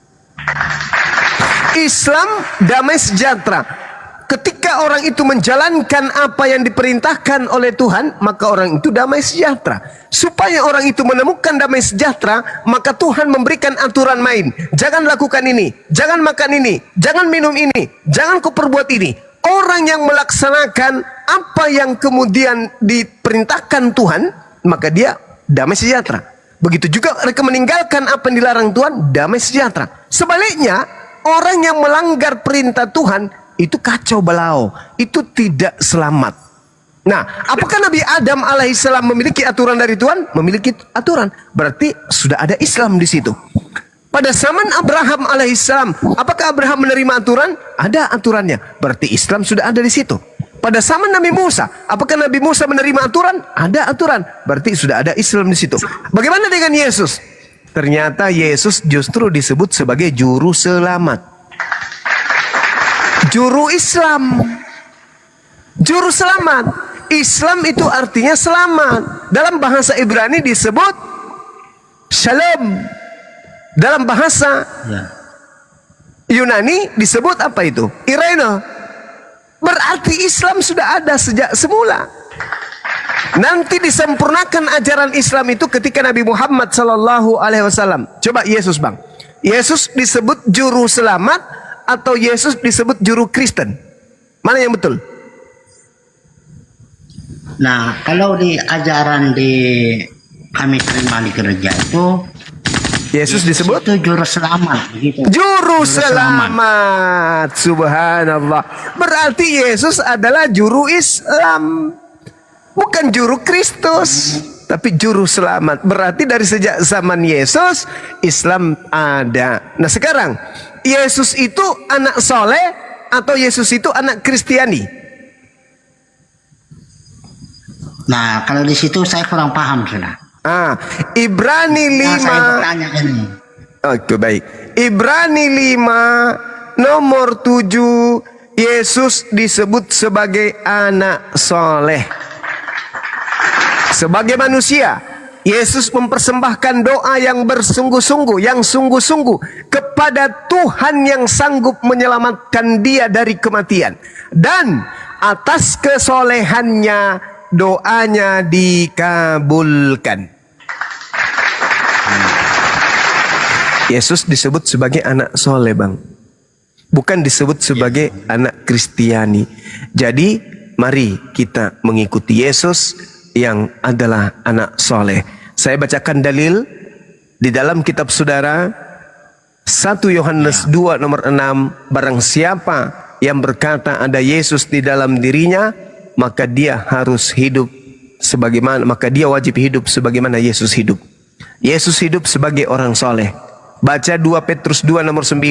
Islam damai sejahtera. Ketika orang itu menjalankan apa yang diperintahkan oleh Tuhan, maka orang itu damai sejahtera. Supaya orang itu menemukan damai sejahtera, maka Tuhan memberikan aturan main. Jangan lakukan ini, jangan makan ini, jangan minum ini, jangan kau perbuat ini. Orang yang melaksanakan apa yang kemudian diperintahkan Tuhan, maka dia damai sejahtera. Begitu juga mereka meninggalkan apa yang dilarang Tuhan, damai sejahtera. Sebaliknya, orang yang melanggar perintah Tuhan, itu kacau balau, itu tidak selamat. Nah, apakah Nabi Adam alaihissalam memiliki aturan dari Tuhan? Memiliki aturan. Berarti sudah ada Islam di situ. Pada zaman Abraham alaihissalam, apakah Abraham menerima aturan? Ada aturannya. Berarti Islam sudah ada di situ. Pada zaman Nabi Musa, apakah Nabi Musa menerima aturan? Ada aturan. Berarti sudah ada Islam di situ. Bagaimana dengan Yesus? Ternyata Yesus justru disebut sebagai juru selamat. Juru Islam. Juru selamat. Islam itu artinya selamat. Dalam bahasa Ibrani disebut shalom. Dalam bahasa Yunani disebut apa itu? Irene. Berarti Islam sudah ada sejak semula. Nanti disempurnakan ajaran Islam itu ketika Nabi Muhammad SAW. Coba Yesus Bang. Yesus disebut juru selamat atau Yesus disebut juru Kristen? Mana yang betul? Nah, kalau di ajaran di kami terima di gereja itu Yesus disebut itu juru selamat begitu. juru selamat. Subhanallah. Berarti Yesus adalah juru Islam, bukan juru Kristus, tapi juru selamat. Berarti dari sejak zaman Yesus Islam ada. Nah sekarang Yesus itu anak soleh atau Yesus itu anak Kristiani? Nah kalau di situ saya kurang paham sudah. Ibrani Nah, saya 5. bertanya ini. Oke baik. Ibrani 5 nomor 7, Yesus disebut sebagai anak soleh. Sebagai manusia, Yesus mempersembahkan doa yang bersungguh-sungguh, yang sungguh-sungguh kepada Tuhan yang sanggup menyelamatkan dia dari kematian. Dan atas kesolehannya doanya dikabulkan. Yesus disebut sebagai anak soleh, Bang. Bukan disebut sebagai anak Kristiani. Jadi mari kita mengikuti Yesus yang adalah anak soleh. Saya bacakan dalil di dalam kitab saudara 1 Yohanes 2 nomor 6. Barang siapa yang berkata ada Yesus di dalam dirinya, maka dia harus hidup sebagaimana, maka dia wajib hidup sebagaimana Yesus hidup. Yesus hidup sebagai orang soleh. Baca 2 Petrus 2 nomor 9,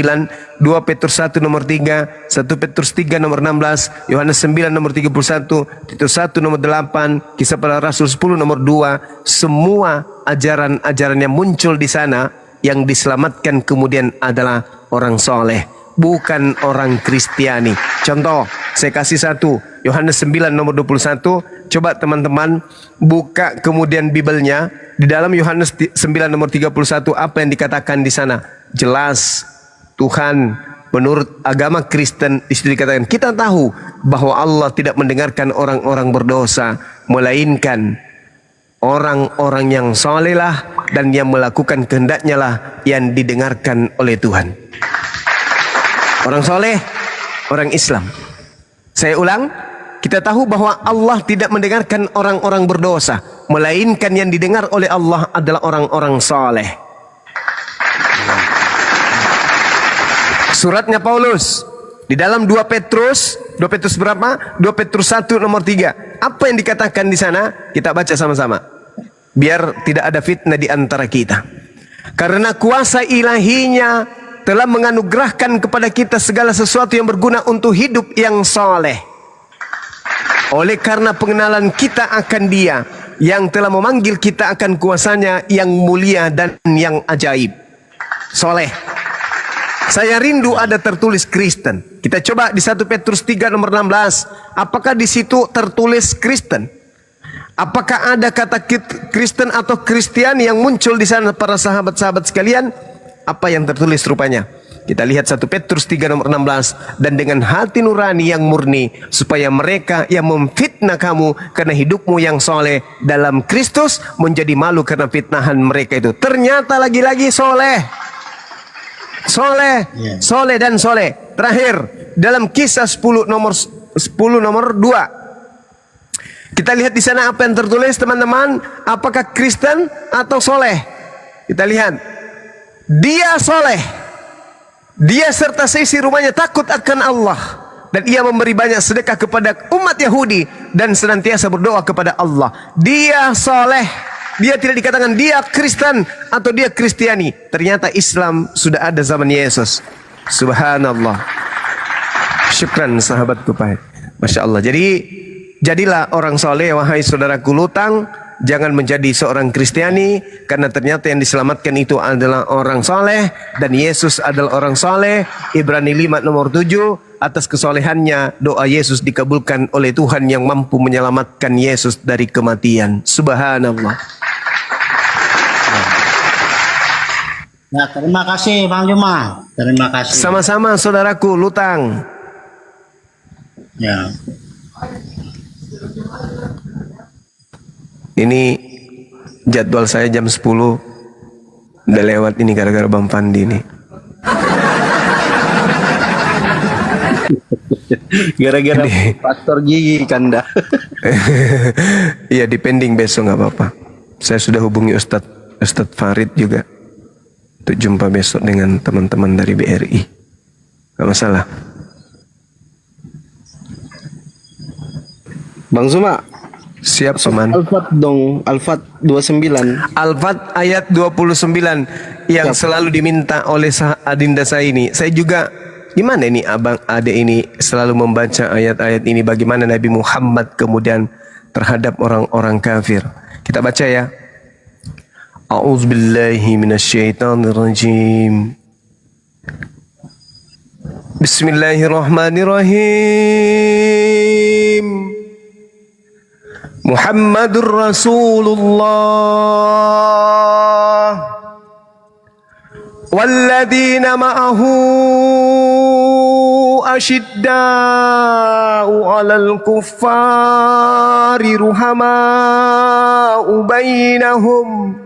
2 Petrus 1 nomor 3, 1 Petrus 3 nomor 16, Yohanes 9 nomor 31, Titus 1 nomor 8, Kisah Para Rasul 10 nomor 2. Semua ajaran-ajaran yang muncul di sana yang diselamatkan kemudian adalah orang soleh, bukan orang Kristiani. Contoh, saya kasih satu, Yohanes 9 nomor 21. Coba teman-teman buka kemudian Bibelnya. Di dalam Yohanes 9 nomor 31, apa yang dikatakan di sana? Jelas Tuhan menurut agama Kristen di situ dikatakan, kita tahu bahwa Allah tidak mendengarkan orang-orang berdosa, melainkan orang-orang yang soleh lah dan yang melakukan kehendaknya lah yang didengarkan oleh Tuhan. Orang soleh, orang Islam. Saya ulang, kita tahu bahwa Allah tidak mendengarkan orang-orang berdosa, melainkan yang didengar oleh Allah adalah orang-orang soleh. Suratnya Paulus di dalam 2 Petrus berapa? 2 Petrus 1 nomor 3. Apa yang dikatakan di sana? Kita baca sama-sama, biar tidak ada fitnah di antara kita. Karena kuasa ilahinya telah menganugerahkan kepada kita segala sesuatu yang berguna untuk hidup yang soleh. Oleh karena pengenalan kita akan Dia yang telah memanggil kita akan kuasanya yang mulia dan yang ajaib. Soleh. Saya rindu ada tertulis Kristen. Kita coba di 1 Petrus 3 nomor 16. Apakah di situ tertulis Kristen? Apakah ada kata Kristen atau Kristiani yang muncul di sana para sahabat-sahabat sekalian? Apa yang tertulis rupanya? Kita lihat 1 Petrus 3 nomor 16. Dan dengan hati nurani yang murni, supaya mereka yang memfitnah kamu karena hidupmu yang soleh dalam Kristus menjadi malu karena fitnahan mereka itu. Ternyata lagi-lagi soleh. Soleh, soleh dan soleh. Terakhir dalam Kisah 10 nomor 2. Kita lihat di sana apa yang tertulis, teman-teman. Apakah Kristen atau soleh? Kita lihat. Dia soleh. Dia serta seisi rumahnya takut akan Allah, dan ia memberi banyak sedekah kepada umat Yahudi dan senantiasa berdoa kepada Allah. Dia soleh. Dia tidak dikatakan dia Kristen atau dia Kristiani. Ternyata Islam sudah ada zaman Yesus. Subhanallah. Syukran sahabatku Pak. Masya Allah. Jadi jadilah orang soleh wahai saudaraku Lutang. Jangan menjadi seorang Kristiani, karena ternyata yang diselamatkan itu adalah orang soleh, dan Yesus adalah orang soleh. Ibrani 5 nomor 7, atas kesolehannya doa Yesus dikabulkan oleh Tuhan yang mampu menyelamatkan Yesus dari kematian. Subhanallah. Ya, terima kasih Bang Juma. Terima kasih. Sama-sama saudaraku Lutang. Ya. Ini jadwal saya jam 10. Udah lewat ini gara-gara Bang Pandi nih. Gara-gara Pastor Gigi Kanda. Iya, dipending besok nggak apa-apa. Saya sudah hubungi Ustadz Farid juga. untuk jumpa besok dengan teman-teman dari BRI. Gak masalah. Bang Zuma, Siap, Suman. Al-Fat dong, Al-Fat 29. Al-Fat ayat 29 yang selalu diminta oleh Adinda saya ini. Saya juga, gimana ini abang adik ini selalu membaca ayat-ayat ini, bagaimana Nabi Muhammad kemudian terhadap orang-orang kafir. Kita baca ya. A'udzubillahi minasyaitonirrajim. Bismillahirrahmanirrahim. Muhammadur Rasulullah walladzina ma'ahu asyidda'u 'alal kuffari ruhama'u bainahum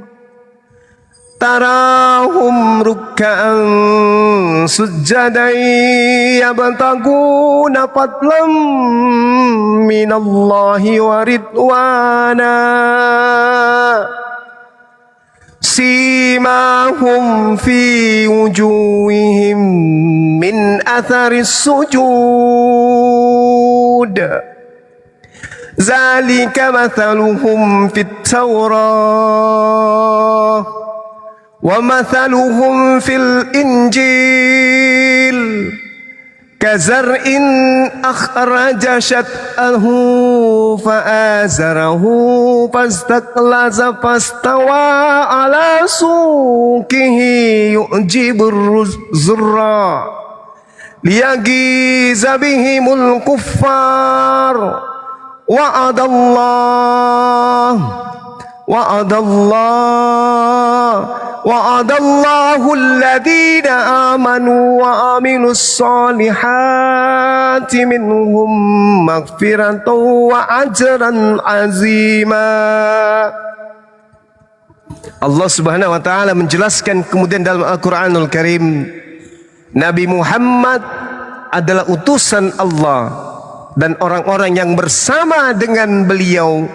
tarahum ruk'an sujjadan yabtaguna fadlan minallahi wa ridwana simahum fi wujuhihim min atharis sujud zalika mathaluhum fit tawrah ومثلهم في الإنجيل كزرع أخرج شطأه فآزره فاستغلظ فاستوى على سوقه يعجب الزراع ليغيظ بهم الكفار وعد الله الذين آمنوا وعملوا الصالحات منهم مغفرة وأجرا عظيما. Allah Subhanahu wa taala menjelaskan kemudian dalam Al-Qur'anul Karim, Nabi Muhammad adalah utusan Allah dan orang-orang yang bersama dengan beliau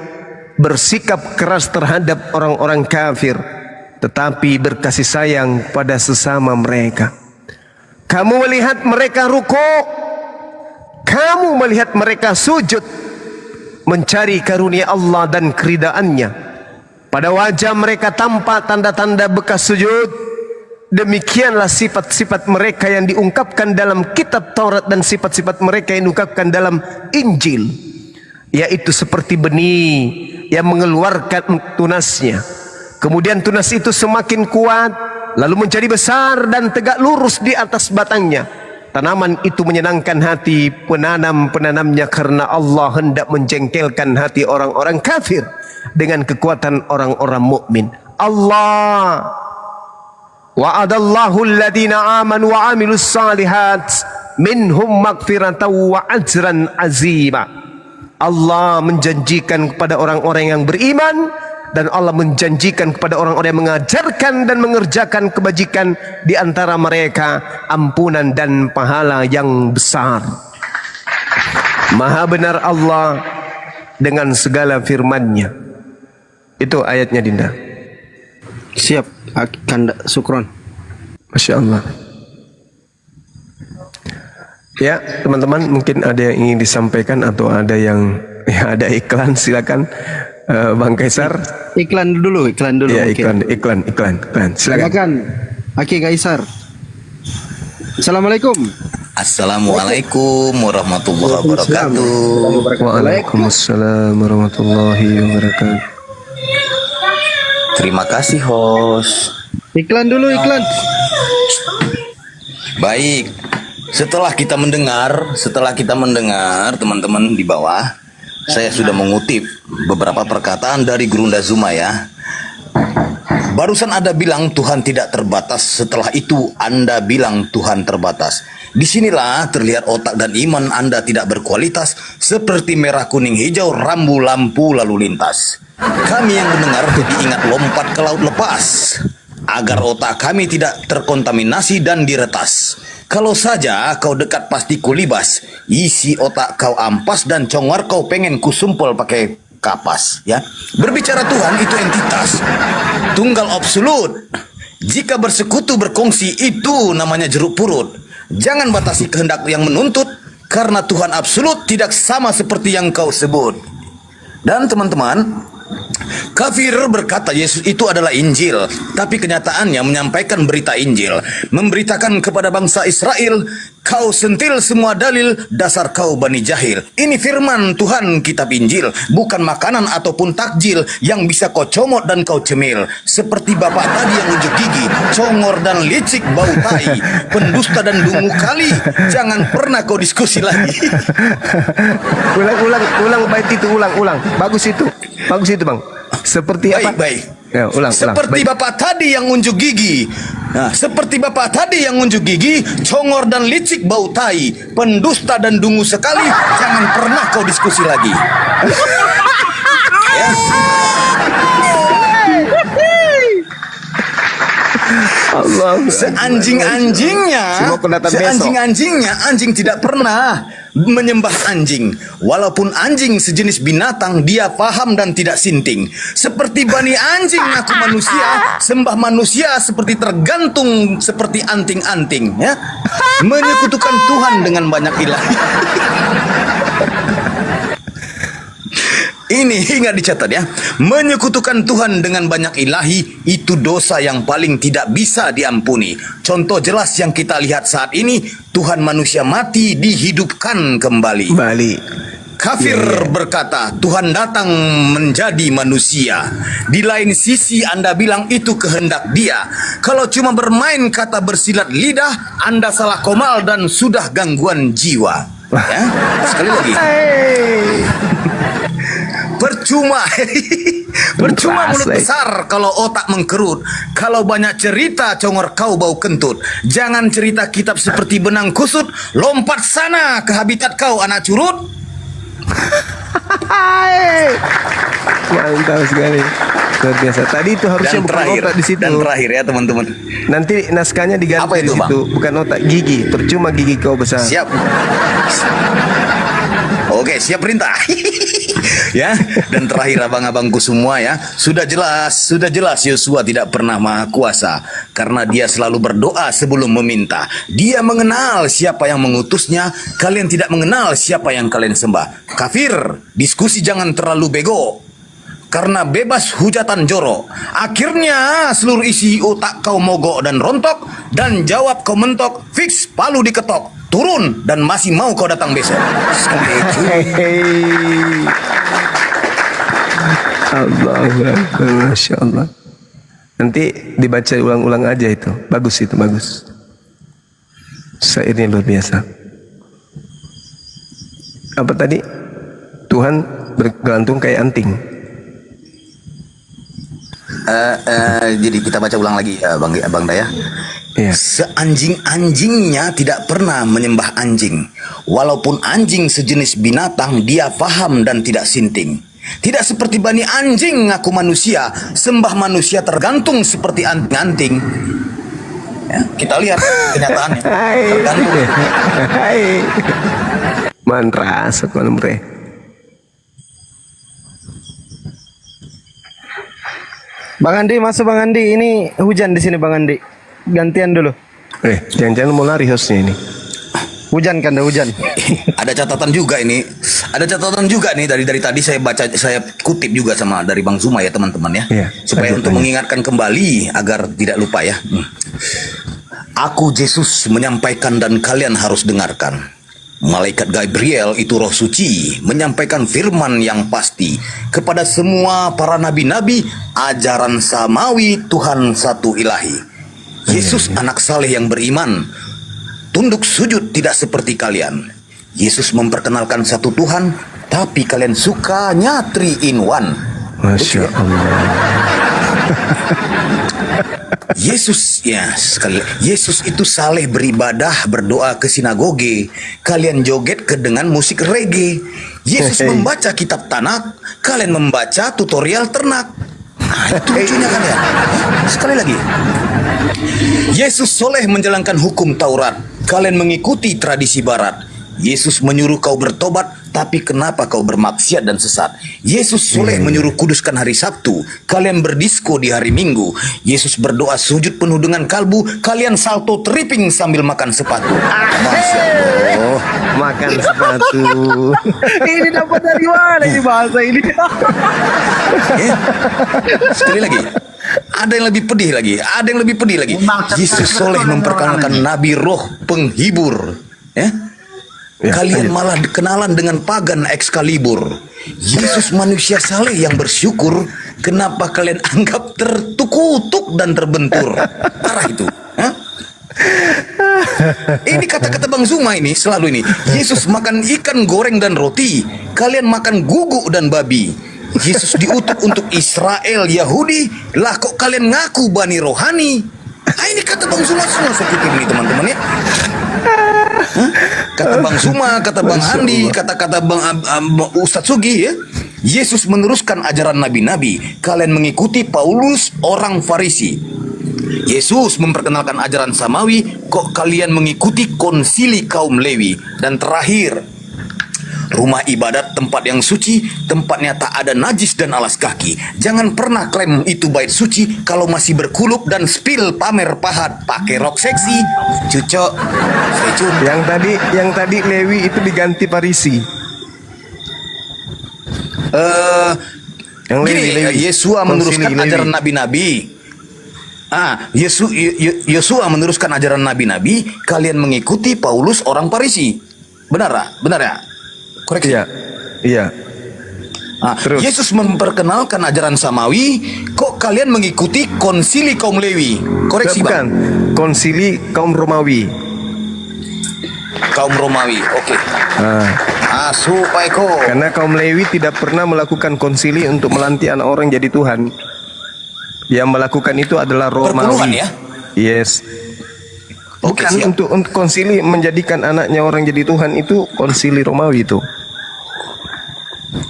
bersikap keras terhadap orang-orang kafir, tetapi berkasih sayang pada sesama mereka. Kamu melihat mereka rukuk, kamu melihat mereka sujud, mencari karunia Allah dan keridaannya. Pada wajah mereka tampak tanda-tanda bekas sujud. Demikianlah sifat-sifat mereka yang diungkapkan dalam kitab Taurat dan sifat-sifat mereka yang diungkapkan dalam Injil, yaitu seperti benih yang mengeluarkan tunasnya. Kemudian tunas itu semakin kuat, lalu menjadi besar dan tegak lurus di atas batangnya. Tanaman itu menyenangkan hati penanamnya karena Allah hendak menjengkelkan hati orang-orang kafir dengan kekuatan orang-orang mukmin. Allah wa'adallahu alladhina amanu wa amilus salihat minhum magfiratan wa ajran azima. Allah menjanjikan kepada orang-orang yang beriman, dan Allah menjanjikan kepada orang-orang yang mengajarkan dan mengerjakan kebajikan di antara mereka ampunan dan pahala yang besar. Maha benar Allah dengan segala firman-Nya. Itu ayatnya, Dinda. Siap, Kanda Sukron. Masya Allah. Ya, teman-teman, mungkin ada yang ingin disampaikan atau ada yang ada iklan, silakan. Bang Kaisar. Iklan dulu. Ya, mungkin. iklan. Silakan. Silakan. Aki Kaisar. Assalamualaikum. Assalamualaikum warahmatullahi wabarakatuh. Waalaikumsalam warahmatullahi wabarakatuh. Terima kasih host. Iklan dulu. Baik. Setelah kita mendengar teman-teman di bawah, saya sudah mengutip beberapa perkataan dari Gurunda Zuma ya. Barusan Anda bilang Tuhan tidak terbatas, setelah itu Anda bilang Tuhan terbatas. Disinilah terlihat otak dan iman Anda tidak berkualitas, seperti merah kuning hijau rambu lampu lalu lintas. Kami yang mendengar jadi ingat lompat ke laut lepas, agar otak kami tidak terkontaminasi dan diretas. Kalau saja kau dekat pasti kulibas, isi otak kau ampas dan congor kau pengen kusumpel pakai kapas ya. Berbicara Tuhan itu entitas, tunggal absolut, Jika bersekutu berkongsi itu namanya jeruk purut. Jangan batasi kehendak yang menuntut, karena Tuhan absolut tidak sama seperti yang kau sebut. Dan teman-teman, kafir berkata Yesus itu adalah Injil, tapi kenyataannya menyampaikan berita Injil, memberitakan kepada bangsa Israel, kau sentil semua dalil, dasar kau Bani Jahil. Ini firman Tuhan kitab Injil, bukan makanan ataupun takjil yang bisa kau comot dan kau cemil. Seperti bapak tadi yang unjuk gigi, congor dan licik bau tai, pendusta dan dungu kali. Jangan pernah kau diskusi lagi. ulang bait itu, ulang. Bagus itu bang. Seperti apa? Baik. Ya, ulang. Seperti Baik. bapak tadi yang unjuk gigi. Nah, seperti bapak tadi yang unjuk gigi, congor dan licik bau tai, pendusta dan dungu sekali. Jangan pernah kau diskusi lagi. Ya. Allah. Seanjing-anjingnya, Semua kena datang besok. seanjing-anjingnya, anjing tidak pernah menyembah anjing. Walaupun anjing sejenis binatang, dia paham dan tidak sinting. Seperti bani anjing aku manusia, sembah manusia seperti tergantung seperti anting-anting. Ya, menyekutukan Tuhan dengan banyak ilahi. Ini ingat dicatat ya. Menyekutukan Tuhan dengan banyak ilahi itu dosa yang paling tidak bisa diampuni. Contoh jelas yang kita lihat saat ini, Tuhan manusia mati dihidupkan kembali. Kafir berkata Tuhan datang menjadi manusia. Di lain sisi Anda bilang itu kehendak Dia. Kalau cuma bermain kata bersilat lidah, Anda salah komal dan sudah gangguan jiwa. Ya, sekali lagi. Percuma mulut besar kalau otak mengkerut. Kalau banyak cerita congor kau bau kentut. Jangan cerita kitab seperti benang kusut. Lompat sana ke habitat kau anak curut. Mantap sekali. Luar biasa. Tadi itu harusnya bukan otak di situ. Dan terakhir ya teman-teman. Nanti naskahnya diganti Apa itu, di situ, bukan otak, gigi. Percuma gigi kau besar. Siap. Oke, siap perintah. Ya, dan terakhir abang-abangku semua ya, sudah jelas Yosua tidak pernah maha kuasa karena dia selalu berdoa sebelum meminta. Dia mengenal siapa yang mengutusnya, kalian tidak mengenal siapa yang kalian sembah. Kafir, diskusi jangan terlalu bego. Karena bebas hujatan jorok. Akhirnya seluruh isi otak kau mogok dan rontok, dan jawab kau mentok, fix palu diketok, turun dan masih mau kau datang besok. Allah, Masya Allah. Nanti dibaca ulang-ulang aja itu. Bagus itu, bagus. Syairnya luar biasa. Apa tadi? Tuhan bergantung kayak anting. Jadi kita baca ulang lagi ya Bang Daya. Iya. Seanjing-anjingnya tidak pernah menyembah anjing. Walaupun anjing sejenis binatang, dia paham dan tidak sinting. Tidak seperti bani anjing ngaku manusia, sembah manusia tergantung seperti anting-anting. Ya, kita lihat kenyataannya. Tergantung. Mantra sekolah mereka. Bang Andi, masuk Bang Andi. Ini hujan di sini Bang Andi. Gantian dulu. Jangan-jangan mau lari hostnya ini. Hujan kan, ada hujan. Ada catatan juga ini. Ada catatan juga nih dari tadi saya baca, saya kutip juga sama dari Bang Zuma ya teman-teman ya. Iya, Supaya untuk lanjut. mengingatkan kembali agar tidak lupa ya. Aku Yesus menyampaikan dan kalian harus dengarkan. Malaikat Gabriel itu roh suci menyampaikan firman yang pasti kepada semua para nabi-nabi, ajaran samawi Tuhan satu ilahi. Yesus anak saleh yang beriman, tunduk sujud tidak seperti kalian. Yesus memperkenalkan satu Tuhan, tapi kalian sukanya 3 in 1. Masya Allah. Yesus Yesus itu saleh beribadah, berdoa ke sinagoge. Kalian joget dengan musik reggae. Yesus membaca kitab Tanak, kalian membaca tutorial ternak. Nah, itu lucunya kan ya. Sekali lagi. Yesus soleh menjalankan hukum Taurat, kalian mengikuti tradisi barat. Yesus menyuruh kau bertobat, tapi kenapa kau bermaksiat dan sesat? Yesus soleh menyuruh kuduskan hari Sabtu, kalian berdisko di hari Minggu. Yesus berdoa sujud penuh dengan kalbu, kalian salto tripping sambil makan sepatu. Masya Allah. Makan sepatu. Ini dapat dari mana ini bahasa ini? Ya. Sekali lagi, ada yang lebih pedih lagi, ada yang lebih pedih lagi. Yesus soleh memperkenalkan Nabi Roh penghibur. Ya. Kalian malah kenalan dengan pagan Excalibur. Yesus manusia saleh yang bersyukur. Kenapa kalian anggap tertukutuk dan terbentur? Parah itu. Hah? Ini kata-kata Bang Zuma ini selalu ini. Yesus makan ikan goreng dan roti, kalian makan guguk dan babi. Yesus diutuk untuk Israel Yahudi, lah kok kalian ngaku Bani Rohani? Ah, ini kata Bang Zuma semua seperti ini teman-teman ya. Hah? Kata Bang Zuma, kata Bang Andi, kata-kata Bang Ustadz Sugi ya. Yesus meneruskan ajaran nabi-nabi. Kalian mengikuti Paulus orang Farisi. Yesus memperkenalkan ajaran Samawi. Kok kalian mengikuti konsili kaum Lewi? Dan terakhir, rumah ibadat tempat yang suci, tempatnya tak ada najis dan alas kaki. Jangan pernah klaim itu bait suci kalau masih berkulup dan spill pamer pahat pakai rok seksi. Cucok, secun. Yang tadi Lewi itu diganti Farisi. Yang Gini, Yesua meneruskan ajaran nabi-nabi. Yesua meneruskan ajaran nabi-nabi. Kalian mengikuti Paulus orang Farisi. Benar ya? Koreksi. Iya. Terus. Yesus memperkenalkan ajaran Samawi. Kok kalian mengikuti konsili kaum Lewi? Koreksi Bukan. Bang. Konsili kaum Romawi. Kaum Romawi. Oke. Supaya Karena kaum Lewi tidak pernah melakukan konsili untuk melantik anak orang jadi Tuhan. Yang melakukan itu adalah Perpuluhan Romawi. ya? Yes. Oke, Bukan siap. untuk konsili menjadikan anaknya orang jadi Tuhan, itu konsili Romawi itu.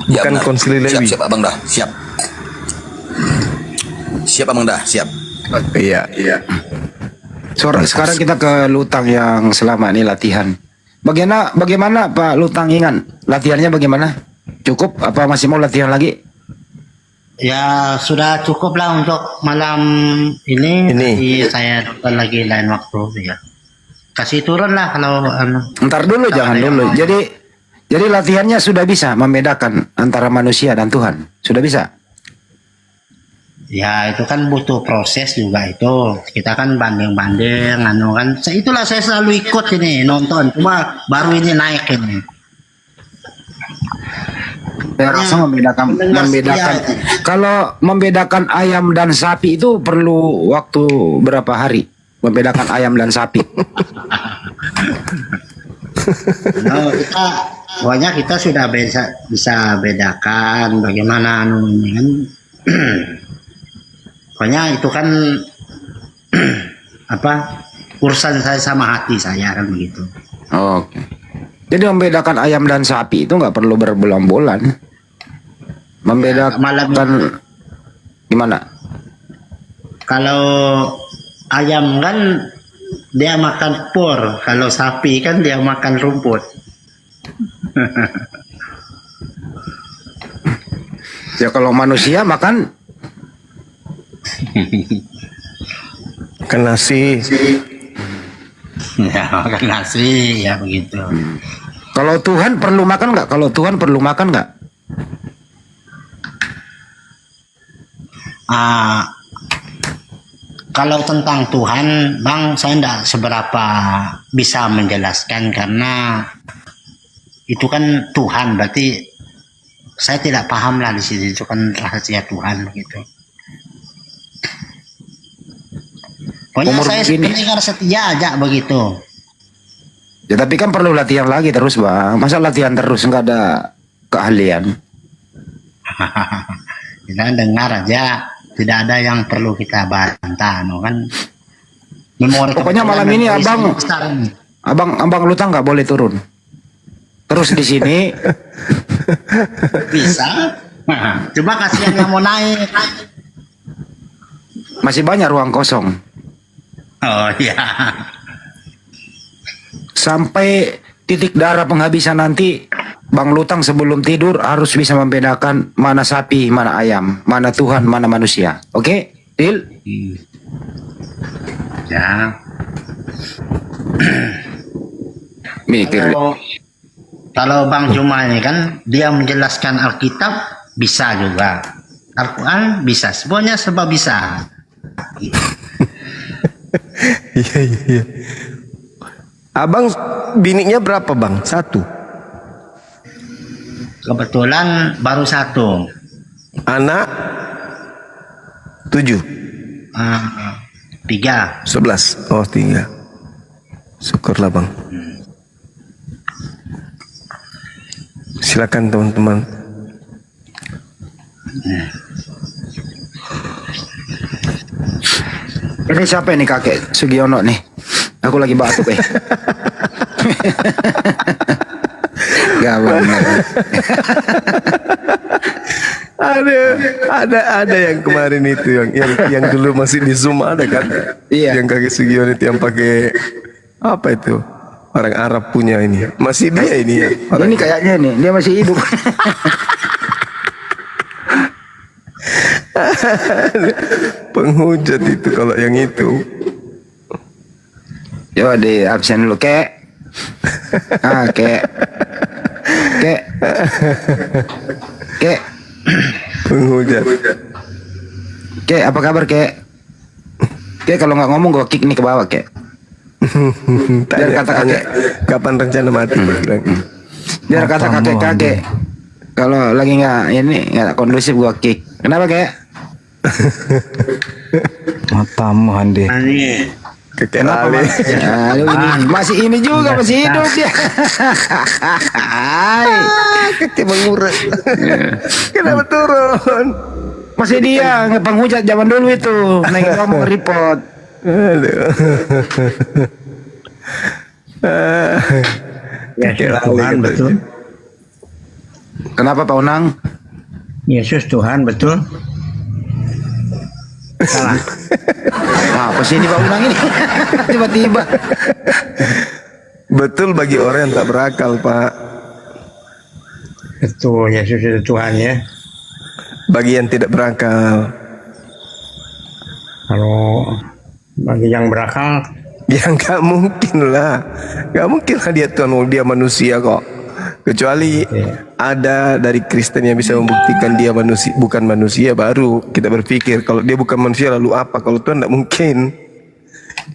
Ya, Bukan benar. konsili Lewi. Siap Abang Dah. Siap. Siap Abang Dah. Siap. Iya. Sekarang kita ke Lutang yang selama ini latihan. Bagaimana Pak Lutang Ingan? Latihannya bagaimana? Cukup apa masih mau latihan lagi? Ya sudah cukup lah untuk malam ini. Nanti saya nonton lagi lain waktu ya. Kasih turun lah kalau Ntar dulu, jangan dulu. Jadi latihannya sudah bisa membedakan antara manusia dan Tuhan. Sudah bisa? ya itu kan butuh proses juga itu. Kita kan banding-banding kan. Itulah saya selalu ikut ini nonton. Cuma baru ini naik ini. Saya rasa membedakan. Iya. Kalau membedakan ayam dan sapi itu perlu waktu berapa hari? Membedakan ayam dan sapi. Pokoknya kita sudah bisa bedakan bagaimana anunya kan. Pokoknya itu kan urusan saya sama hati saya kan begitu. Oke. Jadi membedakan ayam dan sapi itu nggak perlu berbulan-bulan. Membedakan gimana? Kalau ayam kan dia makan pur, kalau sapi kan dia makan rumput. Ya kalau manusia makan nasi. Ya makan nasi ya begitu. Kalau Tuhan perlu makan nggak? Kalau Tuhan perlu makan nggak? Kalau tentang Tuhan, Bang, saya tidak seberapa bisa menjelaskan karena itu kan Tuhan, berarti saya tidak paham lah di sini, itu kan rahasia Tuhan gitu. Pokoknya saya pendengar setia aja begitu. Ya tapi kan perlu latihan lagi terus Bang. Masa latihan terus nggak ada keahlian? Kita dengar aja, tidak ada yang perlu kita bantah, no kan. Memori Pokoknya malam ini Abang Lutang nggak boleh turun. Terus di sini bisa. Coba kasihan yang mau naik. masih banyak ruang kosong. Oh iya. Sampai titik darah penghabisan nanti, Bang Lutang sebelum tidur harus bisa membedakan mana sapi, mana ayam, mana Tuhan, mana manusia. Oke, deal? Ya. Mikir. Kalau Bang Juma ini kan dia menjelaskan Alkitab bisa juga, Al-Quran bisa, semuanya serba bisa. Iya, iya, iya. Abang biniknya berapa bang? Satu. Kebetulan baru satu. Anak 7, 3. 11. Oh 3. Syukurlah bang. Silakan teman-teman. Ini siapa ini kakek Sugiono nih? Aku lagi batuk Gawat. Ada yang kemarin itu yang dulu masih di Zoom ada kan? Iya. Yang kakek Sugiono itu yang pakai apa itu? Orang Arab punya ini. Masih dia ini ya. Ini kayaknya nih, dia masih hidup. Penghujat itu kalau yang itu. Coba di absen dulu, kek. Kek. Kek. Penghujat. Kek, apa kabar, kek? Kek, kalau nggak ngomong gua kick nih ke bawah, kek. Biar kata kakek. Kapan rencana mati? Biar kata kakek-kakek. Kalau lagi nggak kondusif gua kick. Kenapa, kek? Matamu Handi. Ini Kakek Ali. Aduh, ini masih ini juga masih hidup dia. Kakek mengurut. Kenapa turun? Masih dia penghujat zaman dulu itu. Neng ngomong report. Aduh. Yesus Tuhan betul. Kenapa Pak Unang? Yesus Tuhan betul. Salah. Apa sih ini Pak Unang ini? Tiba-tiba. Betul bagi orang yang tak berakal, Pak. Betul, Yesus itu Tuhan ya. Bagi yang tidak berakal, Kalau bagi yang berakal, ya nggak mungkin lah. Nggak mungkin lah dia Tuhan, dia manusia kok. Kecuali ada dari Kristen yang bisa membuktikan dia manusia, bukan manusia, baru kita berpikir kalau dia bukan manusia lalu apa. Kalau Tuhan tidak mungkin.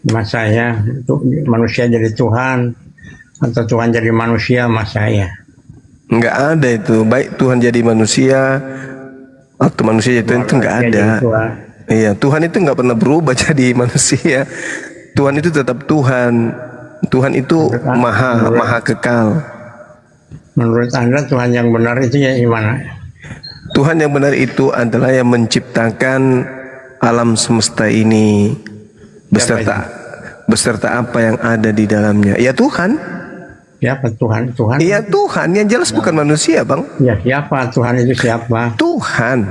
masa ya untuk manusia jadi Tuhan atau Tuhan jadi manusia, masa ya. Nggak ada itu. Baik Tuhan jadi manusia atau manusia jadi Tuhan, itu nggak ada. Iya, Tuhan itu nggak pernah berubah jadi manusia. Tuhan itu tetap Tuhan. Tuhan itu maha kekal. Menurut Anda Tuhan yang benar itu ya gimana? Tuhan yang benar itu adalah yang menciptakan alam semesta ini beserta apa yang ada di dalamnya. Ya Tuhan. Siapa Tuhan? Tuhan. Iya Tuhan, yang jelas bukan manusia, Bang. Ya siapa Tuhan itu siapa? Tuhan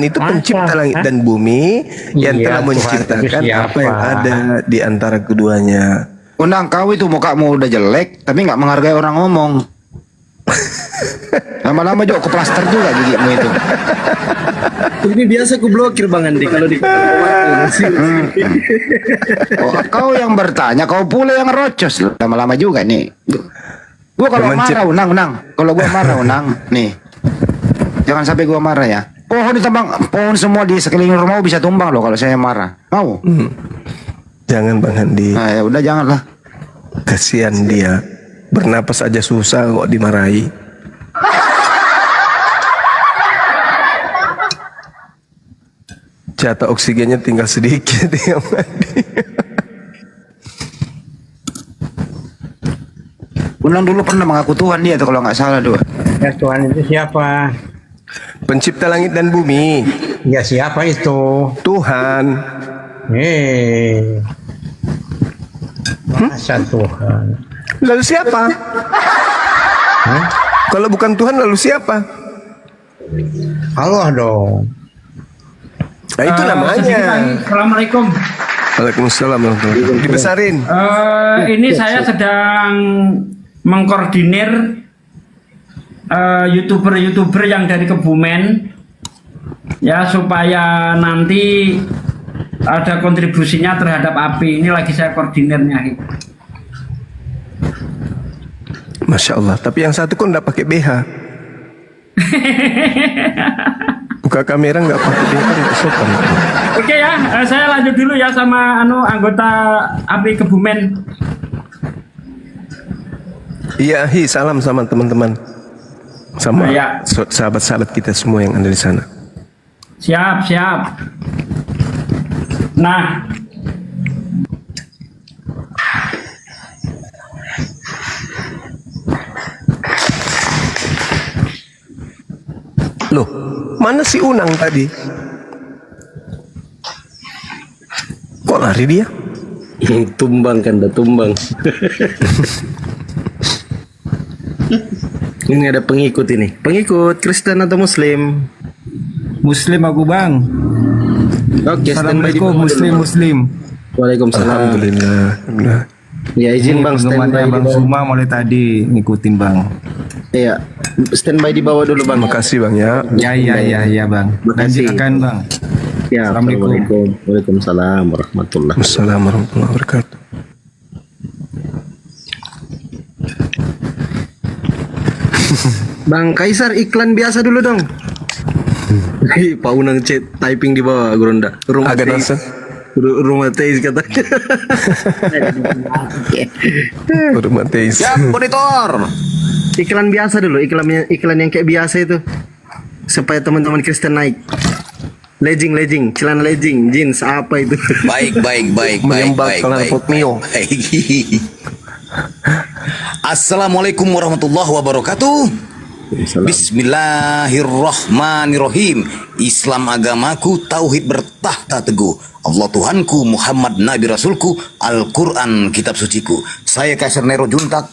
itu pencipta langit dan bumi yang telah menciptakan apa yang ada di antara keduanya. Unang, kau itu mukamu udah jelek tapi nggak menghargai orang ngomong. Lama-lama juga ke plaster juga gigimu itu. Ini biasa ku blokir Bang Andi kalau di Oh, kau yang bertanya, kau pula yang rocos. Lama-lama juga nih. Gua kalau marah Unang. Kalau gua marah Unang, nih. Jangan sampai gua marah ya. Pohon ditambang, pohon semua di sekeliling rumah bisa tumbang loh kalau saya marah. Mau? Jangan Bang Andi. Nah, ya udah janganlah. Kasihan dia. Bernapas aja susah kok dimarahi. Jatah oksigennya tinggal sedikit dia mandi. Unang dulu pernah mengaku Tuhan dia tuh kalau nggak salah dua. Ya Tuhan itu siapa? Pencipta langit dan bumi. Ya siapa itu? Tuhan. Masa Tuhan? Lalu siapa? Kalau bukan Tuhan lalu siapa? Allah dong. Nah itu namanya. Assalamualaikum. Waalaikumsalam warahmatullahi wabarakatuh. Dibesarin. Ini saya sedang mengkoordinir youtuber yang dari Kebumen ya, supaya nanti ada kontribusinya terhadap API. Ini lagi saya koordinirnya. Masya Allah. Tapi yang satu kok nggak pakai BH. Buka kamera nggak pakai BH, nggak sopan. Oke ya, saya lanjut dulu ya sama anggota API Kebumen. Iya, salam sama teman-teman, sama Ya. sahabat-sahabat kita semua yang ada di sana. Siap. Nah, Loh, mana si Unang tadi? Kok lari dia? Tumbang kan, dah tumbang. Ini ada pengikut ini. Pengikut Kristen atau Muslim? Muslim aku bang. Oke, standby di Assalamualaikum bawah dulu, Bang. Muslim. Waalaikumsalam. Alhamdulillah. Ya izin bang, standby Penggemarnya di Bang bawah. Suma mulai tadi ngikutin bang. Iya, standby di bawah dulu bang. Makasih bang ya. Ya bang. Dan Makasih. silakan bang. Ya, Assalamualaikum. Assalamualaikum. Waalaikumsalam warahmatullahi. Assalamualaikum warahmatullahi wabarakatuh. Bang Kaisar, iklan biasa dulu dong. Pak Unang chat typing di bawah Gronda. Agak nasan. Rumah Teis katanya. Hormat teis. Siap, monitor. Iklan biasa dulu, iklan yang kayak biasa itu. Supaya teman-teman Kristen naik. Legging, celana legging, jeans apa itu? Baik. Menyembah knalpot Mio. Baik. Assalamualaikum warahmatullahi wabarakatuh. Bismillahirrahmanirrahim. Islam agamaku, tauhid bertahta teguh. Allah Tuhanku, Muhammad Nabi Rasulku, Al-Quran kitab suciku. Saya Kaisar Nero Juntak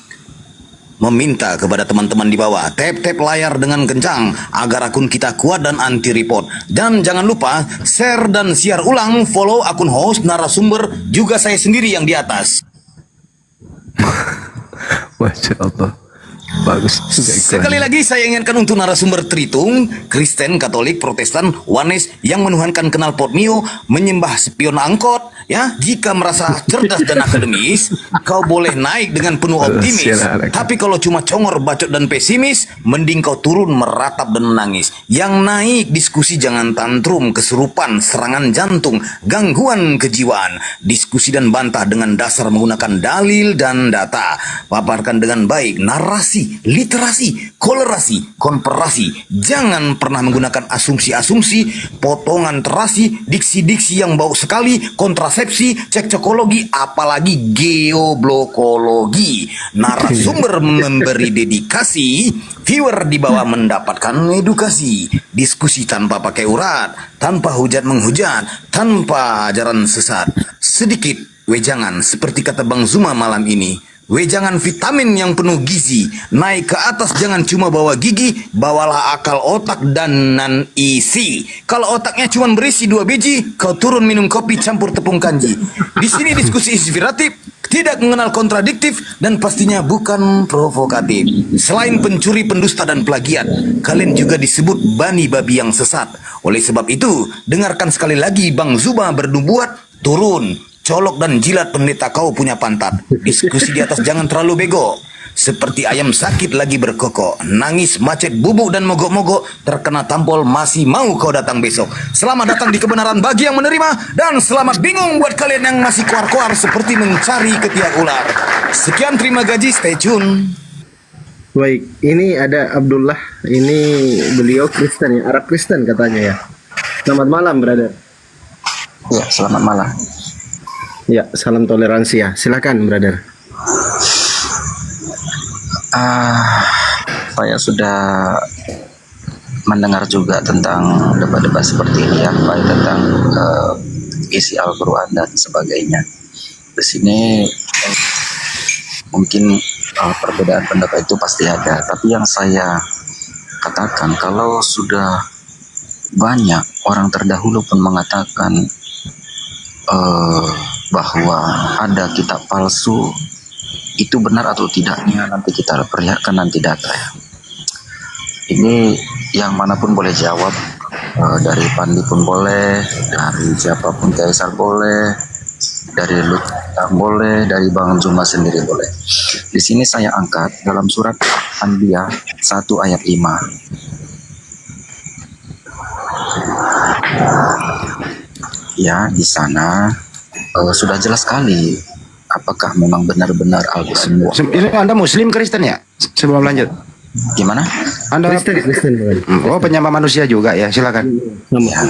meminta kepada teman-teman di bawah, tap layar dengan kencang agar akun kita kuat dan anti report. Dan jangan lupa share dan siar ulang, follow akun host, narasumber, juga saya sendiri yang di atas. Masya Allah. Bagus juga iklan. Sekali lagi saya ingatkan untuk narasumber Tritung, Kristen, Katolik, Protestan, Wanes yang menuhankan knalpot Mio, menyembah spion angkot, ya. Jika merasa cerdas dan akademis, kau boleh naik dengan penuh optimis. Tapi kalau cuma congor, bacot dan pesimis, mending kau turun meratap dan menangis. Yang naik diskusi jangan tantrum, kesurupan, serangan jantung, gangguan kejiwaan. Diskusi dan bantah dengan dasar menggunakan dalil dan data. Paparkan dengan baik narasi, literasi, kolerasi, komparasi. Jangan pernah menggunakan asumsi-asumsi, potongan terasi, diksi-diksi yang bau sekali, kontrasepsi, cekcokologi, apalagi geoblokologi. Narasumber memberi dedikasi, viewer di bawah mendapatkan edukasi. Diskusi tanpa pakai urat, tanpa hujat menghujat, tanpa ajaran sesat. Sedikit wejangan seperti kata Bang Zuma malam ini. Wejangan vitamin yang penuh gizi. Naik ke atas jangan cuma bawa gigi, bawalah akal, otak, dan nan isi. Kalau otaknya cuma berisi 2 biji, kau turun minum kopi campur tepung kanji. Di sini diskusi inspiratif, tidak mengenal kontradiktif, dan pastinya bukan provokatif. Selain pencuri, pendusta, dan plagiat, kalian juga disebut bani babi yang sesat. Oleh sebab itu, dengarkan sekali lagi Bang Zuma bernubuat, turun, colok dan jilat pendeta kau punya pantat. Diskusi di atas jangan terlalu bego. Seperti ayam sakit lagi berkokok, nangis, macet, bubuk, dan mogok-mogok, terkena tampol, masih mau kau datang besok. Selamat datang di kebenaran bagi yang menerima, dan selamat bingung buat kalian yang masih koar-koar seperti mencari ketiak ular. Sekian, terima gaji, stay tune. Baik, ini ada Abdullah. Ini beliau Kristen ya, Arab Kristen katanya ya. Selamat malam, brother. Ya, selamat malam. Ya, salam toleransi ya. Silakan, brother. Saya sudah mendengar juga tentang debat-debat seperti ini ya, baik tentang isi Al-Quran dan sebagainya. Di sini mungkin perbedaan pendapat itu pasti ada, tapi yang saya katakan kalau sudah banyak orang terdahulu pun mengatakan bahwa ada kitab palsu itu benar atau tidaknya nanti kita perlihatkan nanti data ya. Ini yang manapun boleh jawab, dari Pandi pun boleh, dari siapapun Kaisar boleh, dari Lutang boleh, dari Bang Juma sendiri boleh. Di sini saya angkat dalam surat Anbiya 1 ayat 5. Ya, di sana sudah jelas sekali apakah memang benar-benar Al-Quran. Ini Anda Muslim Kristen ya? Sebelum lanjut. Gimana? Anda Kristen bukan? oh penyembah manusia juga ya, silakan. Ya,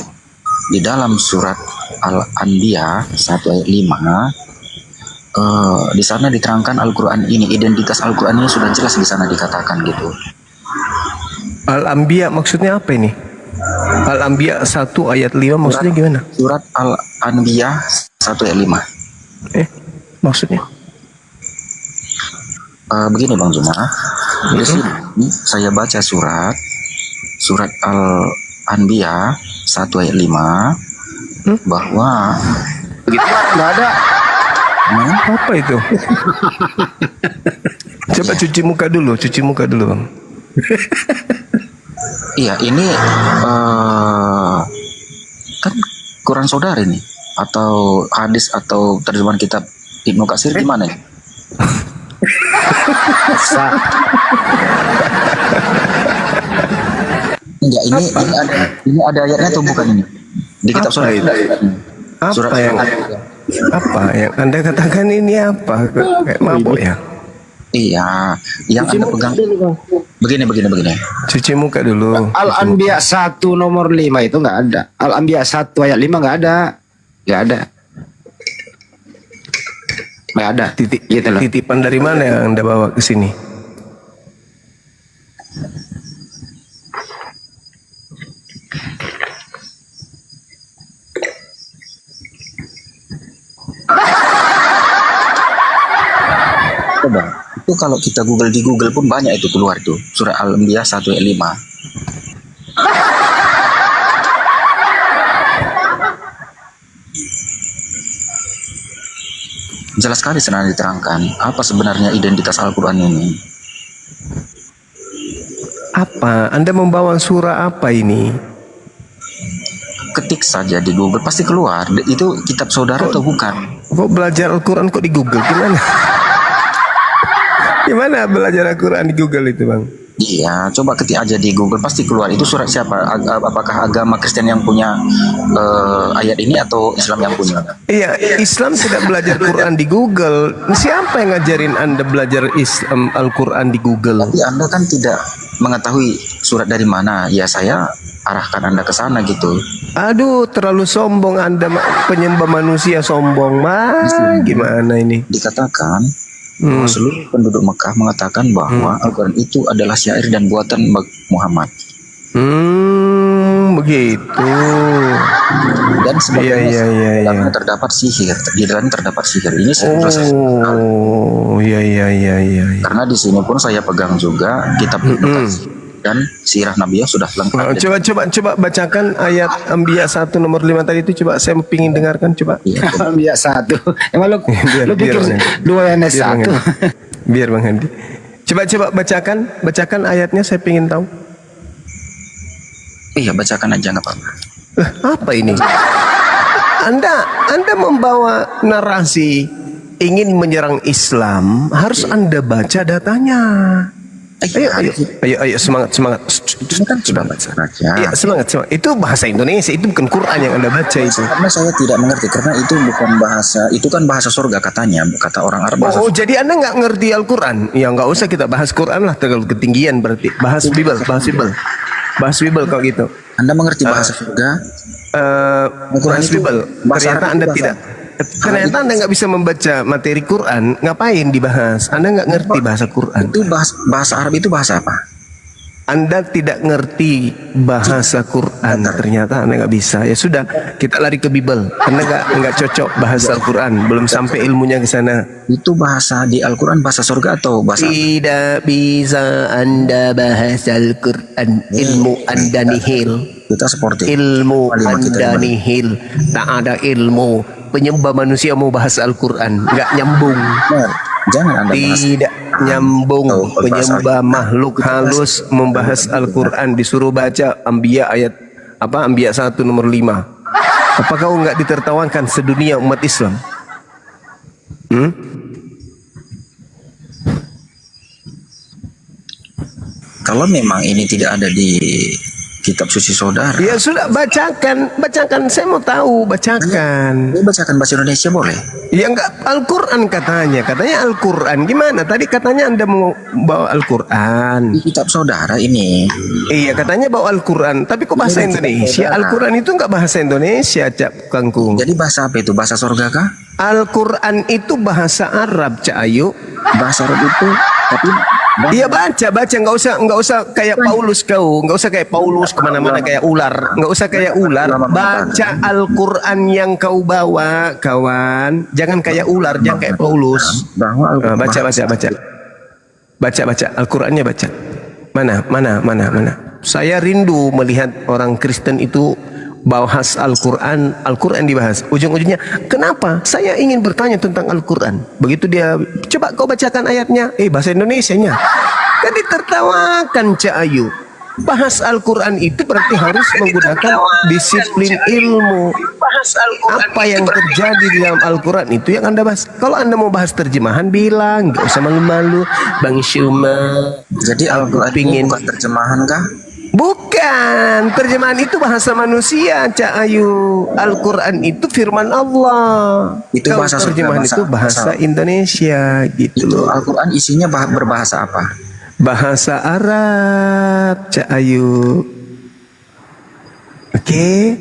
di dalam surat Al-Anbiya 1 ayat 5, di sana diterangkan Al-Quran ini, identitas Al-Quran ini sudah jelas di sana dikatakan gitu. Al-Anbiya maksudnya apa ini? Al-Anbiya 1 ayat 5 maksudnya gimana? Surat Al-Anbiya 1 ayat 5. Maksudnya? Begini Bang Juma, di sini saya baca surat Al-Anbiya 1 ayat 5 bahwa Begitu nggak ada. Apa itu? Coba cuci muka dulu Bang. iya ini kan Quran saudara ini atau hadis atau terjemahan kitab Ibnu Katsir gimana nih? Enggak, ini ada ayatnya atau bukan ini? Di kitab Apa surat itu? Surat Apa yang Anda katakan ini apa? Kayak mabuk ya? Iya, yang Anda pegang begini. Cuci muka dulu. Al-Anbiya 1 nomor 5 itu nggak ada. Al-Anbiya 1 ayat 5 nggak ada. Nggak ada. Nggak ada. Gitu loh. Titipan dari mana yang Anda bawa ke sini? Coba, itu kalau kita Google di Google pun banyak itu keluar itu surah Al-Anbiya 1 ayat 5. Jelas sekali sebenarnya diterangkan apa sebenarnya identitas Al-Quran ini. Apa? Anda membawa surah apa ini? Ketik saja di Google pasti keluar. Itu kitab saudara atau bukan? Kok belajar Al-Quran kok di Google? Gimana? Gimana belajar Al-Quran di Google itu Bang? Iya, coba ketik aja di Google pasti keluar. Itu surat siapa? Apakah agama Kristen yang punya ayat ini atau Islam yang punya? Iya, Islam tidak belajar Quran di Google. Siapa yang ngajarin Anda belajar Islam Al-Quran di Google? Tapi Anda kan tidak mengetahui surat dari mana. Ya saya arahkan Anda ke sana gitu. Aduh, terlalu sombong Anda, penyembah manusia sombong. Gimana ini? Dikatakan bahwa seluruh penduduk Mekah mengatakan bahwa Al-Quran itu adalah syair dan buatan Muhammad. Begitu. Dan sebagainya. Iya. Dalamnya terdapat sihir. Di dalamnya terdapat sihir. Ini saya Iya. karena di sini pun saya pegang juga kitab Ibnu Katsir dan sirah Nabi sudah lengkap. Coba bacakan ayat Anbiya 1 nomor 5 tadi itu, coba saya pingin dengarkan coba. Al-Anbiya 1. Emang lu pikir Bang Handi. 2 NS 1. Biar Bang Handi. Coba bacakan ayatnya, saya pingin tahu. Iya, bacakan aja nggak apa-apa. Apa ini? Anda membawa narasi ingin menyerang Islam, harus Anda baca datanya. Ayo semangat. Ini kan sudah baca saja. Iya, semangat. Itu bahasa Indonesia, itu bukan Quran yang Anda baca itu. Karena saya tidak mengerti, karena itu bukan bahasa, itu kan bahasa surga katanya, kata orang Arab. Jadi Anda nggak ngerti Al-Quran? Ya nggak usah kita bahas Quran lah, terlalu ketinggian berarti. Bahas Bible kalau gitu. Anda mengerti bahasa surga? Bahas Bible. Ternyata Anda bahasa. tidak. Ternyata Anda nggak bisa membaca materi Quran, ngapain dibahas? Anda nggak ngerti bahasa Quran. Itu bahasa Arab itu bahasa apa? Anda tidak ngerti bahasa Quran, ternyata Anda nggak bisa. Ya sudah, kita lari ke Bible. Anda nggak cocok bahasa Al-Quran, belum sampai ilmunya ke sana. Itu bahasa di Al-Quran bahasa surga atau bahasa? Tidak bisa Anda bahas Al-Quran, ilmu Anda nihil. Kita seperti Ilmu Anda nihil, tak ada ilmu. Penyembah manusia mau bahas Al-Quran, nggak nyambung. Jangan Anda bahas. Tidak nyambung. Tahu, Penyembah makhluk halus membahas Al-Quran, disuruh baca Anbiya ayat apa? Anbiya 1 nomor 5. Apa kau enggak ditertawakan sedunia umat Islam? Kalau memang ini tidak ada di kitab suci saudara, Ya sudah, bacakan. Saya mau tahu, bacakan. ya bacakan bahasa Indonesia boleh. Ya enggak, Al-Quran katanya Al-Quran. Gimana? Tadi katanya Anda mau bawa Al-Quran. Di kitab saudara ini. Iya, katanya bawa Al-Quran. Tapi kok bahasa Indonesia? Al-Quran itu enggak bahasa Indonesia, Cak Kangkung. Jadi bahasa apa itu? Bahasa sorga kah? Al-Quran itu bahasa Arab, Cak Ayu. Bahasa Arab itu, tapi Iya, baca, nggak usah kayak Paulus nggak usah kayak Paulus kemana-mana kayak ular, nggak usah kayak ular. Baca Al-Quran yang kau bawa, kawan. Jangan kayak ular, jangan kayak Paulus. bahwa Baca Al-Qurannya baca. Mana. Saya rindu melihat orang Kristen itu bahas Al-Quran dibahas. Ujung-ujungnya, kenapa? Saya ingin bertanya tentang Al-Quran. Begitu dia, coba kau bacakan ayatnya. Bahasa Indonesianya. Kan ditertawakan, Cak Ayu. Bahas Al-Quran itu berarti harus menggunakan disiplin ilmu. Apa yang terjadi di dalam Al-Quran itu yang Anda bahas. Kalau Anda mau bahas terjemahan, bilang. Gak usah malu-malu. Bang Syuma. Jadi Al-Quran ini bukan terjemahan kah? Bukan, terjemahan itu bahasa manusia, Cak Ayu. Al-Quran itu firman Allah. Itu kalau bahasa terjemahan bahasa- itu bahasa bahasa- Indonesia gitu Itu loh. Al-Quran isinya berbahasa apa? Bahasa Arab, Cak Ayu. Oke.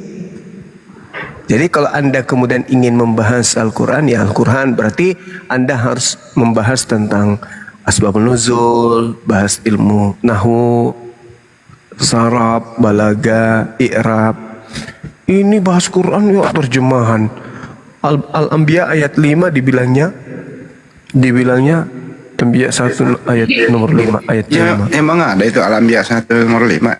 Jadi kalau Anda kemudian ingin membahas Al-Quran, ya Al-Quran berarti Anda harus membahas tentang asbabun nuzul, bahas ilmu nahwu, saraf, balaga, i'rab. Ini bahas Quran ya terjemahan. Al-Anbiya ayat 5 dibilangnya Anbiya 1 ayat nomor 5 ayat Ya, 5. emang ada itu Al-Anbiya 1 nomor 5.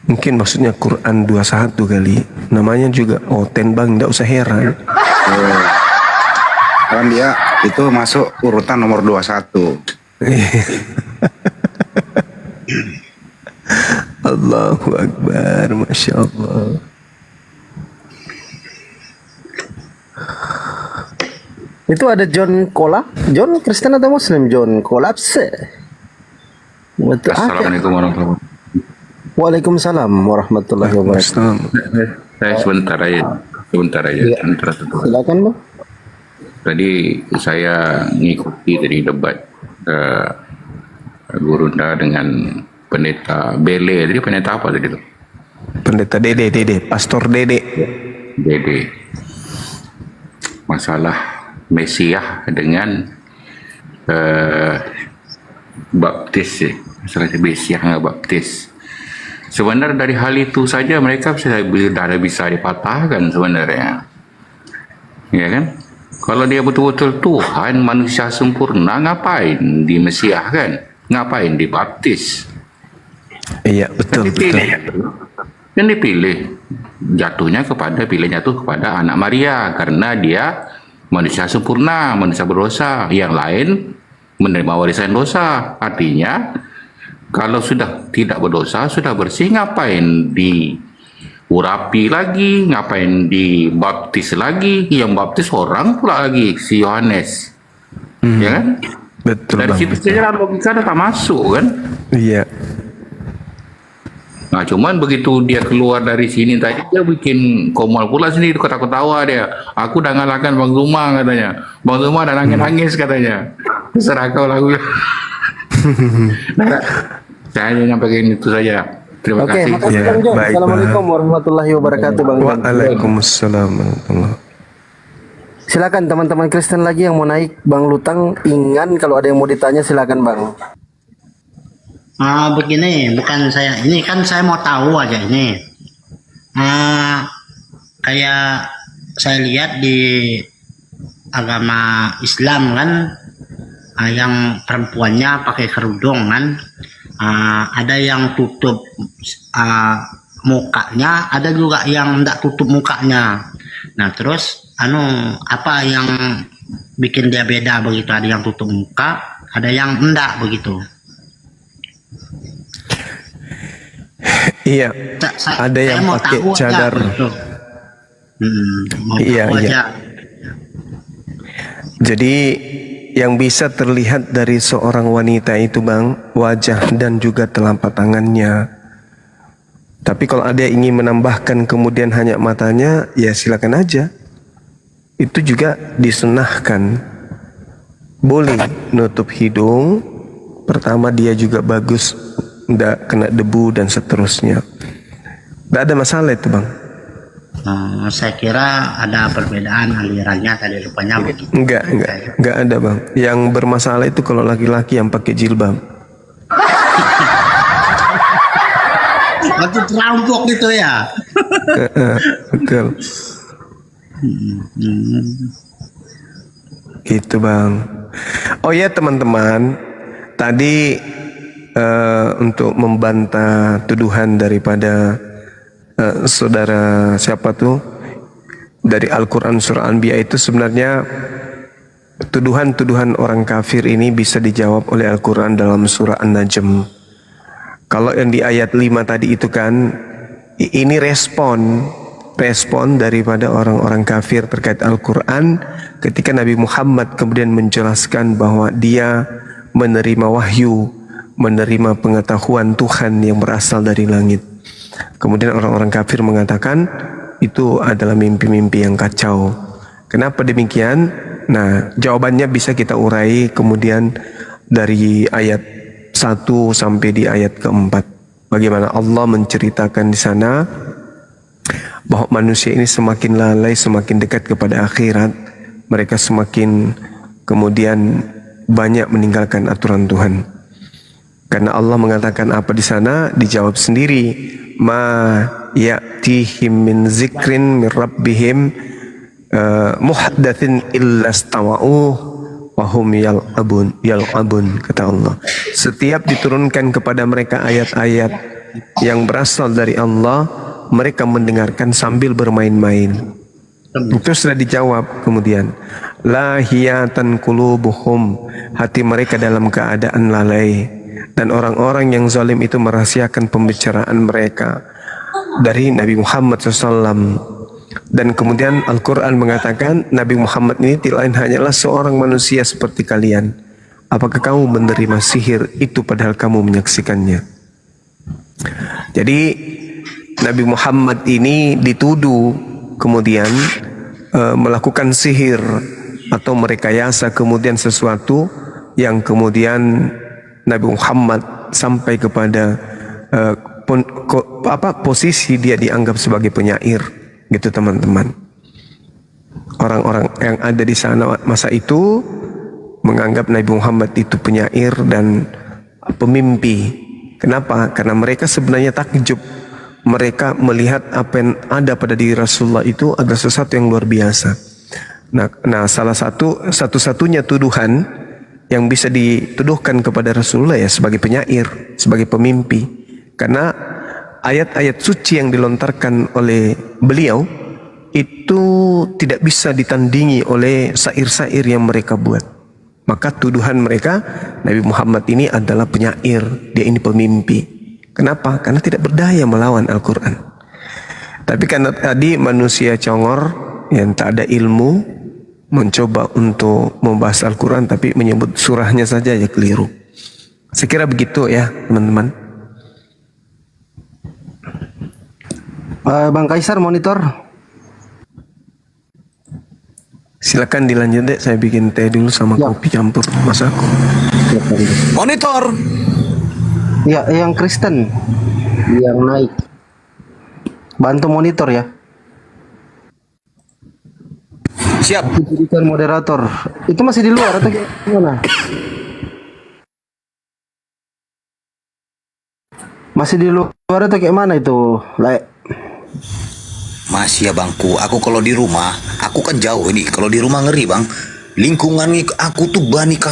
Mungkin maksudnya Quran 21 kali. Namanya juga Oten Bang, enggak usah heran. Al-Anbiya itu masuk urutan nomor 21. Allahu Akbar, Masya Allah. Itu ada John Cola. John Kristen atau Muslim? John Collapse. Betul. Assalamualaikum warahmatullahi wabarakatuh. Waalaikumsalam warahmatullahi wabarakatuh. Saya sebentar aja. Ya. Silakan, Bang. Tadi saya ngikuti tadi debat Gurunda dengan pendeta Bele. Jadi pendeta apa tadi itu? Pendeta Dede, Pastor Dede. Dede. Masalah Mesiah dengan baptis ya. Masalah Mesiah dengan baptis. Sebenarnya dari hal itu saja mereka sudah bisa dipatahkan sebenarnya. Ya kan? Kalau dia betul-betul Tuhan, manusia sempurna, ngapain dimesiahkan? Ngapain dibaptis? Iya, betul. Kan dipilih. Pilihnya tuh kepada anak Maria. Karena dia manusia sempurna, manusia berdosa. Yang lain menerima warisan dosa. Artinya, kalau sudah tidak berdosa, sudah bersih, ngapain diurapi lagi, ngapain dibaptis lagi? Yang baptis orang pula lagi, si Yohanes. Ya kan? Betul. Dari situ saja logika tak masuk kan? Iya. Nah, cuman begitu dia keluar dari sini tadi, dia bikin komal pula sendiri, ketawa-ketawa dia. Aku udah ngalahkan Bang Zuma katanya. Bang Zuma udah nangis-nangis katanya. Terserah kau lagu. Nah, saya hanya nyampaikan itu saja. Terima Oke, kasih. makasih Ya, Bang John. baik, Assalamualaikum warahmatullahi wabarakatuh, Bang John. Waalaikumsalam warahmatullahi. Silakan teman-teman Kristen lagi yang mau naik, Bang Lutang. Ingan kalau ada yang mau ditanya silakan, Bang. Begini, bukan saya. Ini kan saya mau tahu aja ini. Kayak saya lihat di agama Islam kan, yang perempuannya pakai kerudung kan, ada yang tutup mukanya, ada juga yang tidak tutup mukanya. Nah terus, apa yang bikin dia beda begitu. Ada yang tutup muka, ada yang enggak begitu. Iya, ada yang mau pakai tahu aja, cadar. begitu. Mau Iya, tahu iya. aja. Jadi yang bisa terlihat dari seorang wanita itu bang, wajah dan juga telapak tangannya. Tapi kalau ada yang ingin menambahkan kemudian hanya matanya, ya silakan aja. Itu juga disunahkan. Boleh nutup hidung. Pertama dia juga bagus, tidak kena debu dan seterusnya. Tidak ada masalah itu bang. Saya kira ada perbedaan alirannya tadi rupanya begitu. Enggak ada bang. Yang bermasalah itu kalau laki-laki yang pakai jilbab. Waktu terampok gitu ya. Betul. Gitu bang. Oh ya teman-teman, tadi untuk membantah tuduhan daripada saudara siapa tuh dari Al-Quran surah Anbiya, itu sebenarnya tuduhan-tuduhan orang kafir ini bisa dijawab oleh Al-Quran dalam surah An-Najm. Kalau yang di ayat 5 tadi itu kan, ini respon daripada orang-orang kafir terkait Al-Quran ketika Nabi Muhammad kemudian menjelaskan bahwa dia menerima wahyu, menerima pengetahuan Tuhan yang berasal dari langit. Kemudian orang-orang kafir mengatakan itu adalah mimpi-mimpi yang kacau. Kenapa demikian? Nah, jawabannya bisa kita urai kemudian dari ayat 1 sampai di ayat keempat. Bagaimana Allah menceritakan di sana bahwa manusia ini semakin lalai, semakin dekat kepada akhirat, mereka semakin kemudian banyak meninggalkan aturan Tuhan. Karena Allah mengatakan apa di sana, dijawab sendiri, ma ya'tihim min zikrin min rabbihim muhdatsin illa stawa'uh wa hum yal'abun, kata Allah. Setiap diturunkan kepada mereka ayat-ayat yang berasal dari Allah, mereka mendengarkan sambil bermain-main. Itu sudah dijawab kemudian. Lahiyatan qulubuhum, hati mereka dalam keadaan lalai. Dan orang-orang yang zalim itu merahasiakan pembicaraan mereka dari Nabi Muhammad SAW. Dan kemudian Al-Quran mengatakan Nabi Muhammad ini tidak lain hanyalah seorang manusia seperti kalian. Apakah kamu menerima sihir itu padahal kamu menyaksikannya? Jadi Nabi Muhammad ini dituduh kemudian melakukan sihir atau merekayasa kemudian sesuatu yang kemudian Nabi Muhammad sampai kepada posisi dia dianggap sebagai penyair, gitu teman-teman. Orang-orang yang ada di sana masa itu menganggap Nabi Muhammad itu penyair dan pemimpi. Kenapa? Karena mereka sebenarnya takjub. Mereka melihat apa yang ada pada diri Rasulullah itu adalah sesuatu yang luar biasa. Nah, salah satu-satunya tuduhan yang bisa dituduhkan kepada Rasulullah ya sebagai penyair, sebagai pemimpi. Karena ayat-ayat suci yang dilontarkan oleh beliau itu tidak bisa ditandingi oleh syair-syair yang mereka buat. Maka tuduhan mereka, Nabi Muhammad ini adalah penyair, dia ini pemimpi. Kenapa? Karena tidak berdaya melawan Al-Quran. Tapi karena tadi manusia congor yang tak ada ilmu, mencoba untuk membahas Al-Quran tapi menyebut surahnya saja ya keliru. Sekira begitu ya teman-teman. Bang Kaisar monitor. Silakan dilanjut deh, saya bikin teh dulu sama kopi campur masaku. Monitor. Ya, yang Kristen yang naik. Bantu monitor ya. Siap. Jadikan moderator. Itu masih di luar atau gimana? Masih di luar atau kayak mana itu? Masih ya bangku. Aku kalau di rumah, aku kan jauh ini. Kalau di rumah ngeri bang. Lingkungan aku tuh bani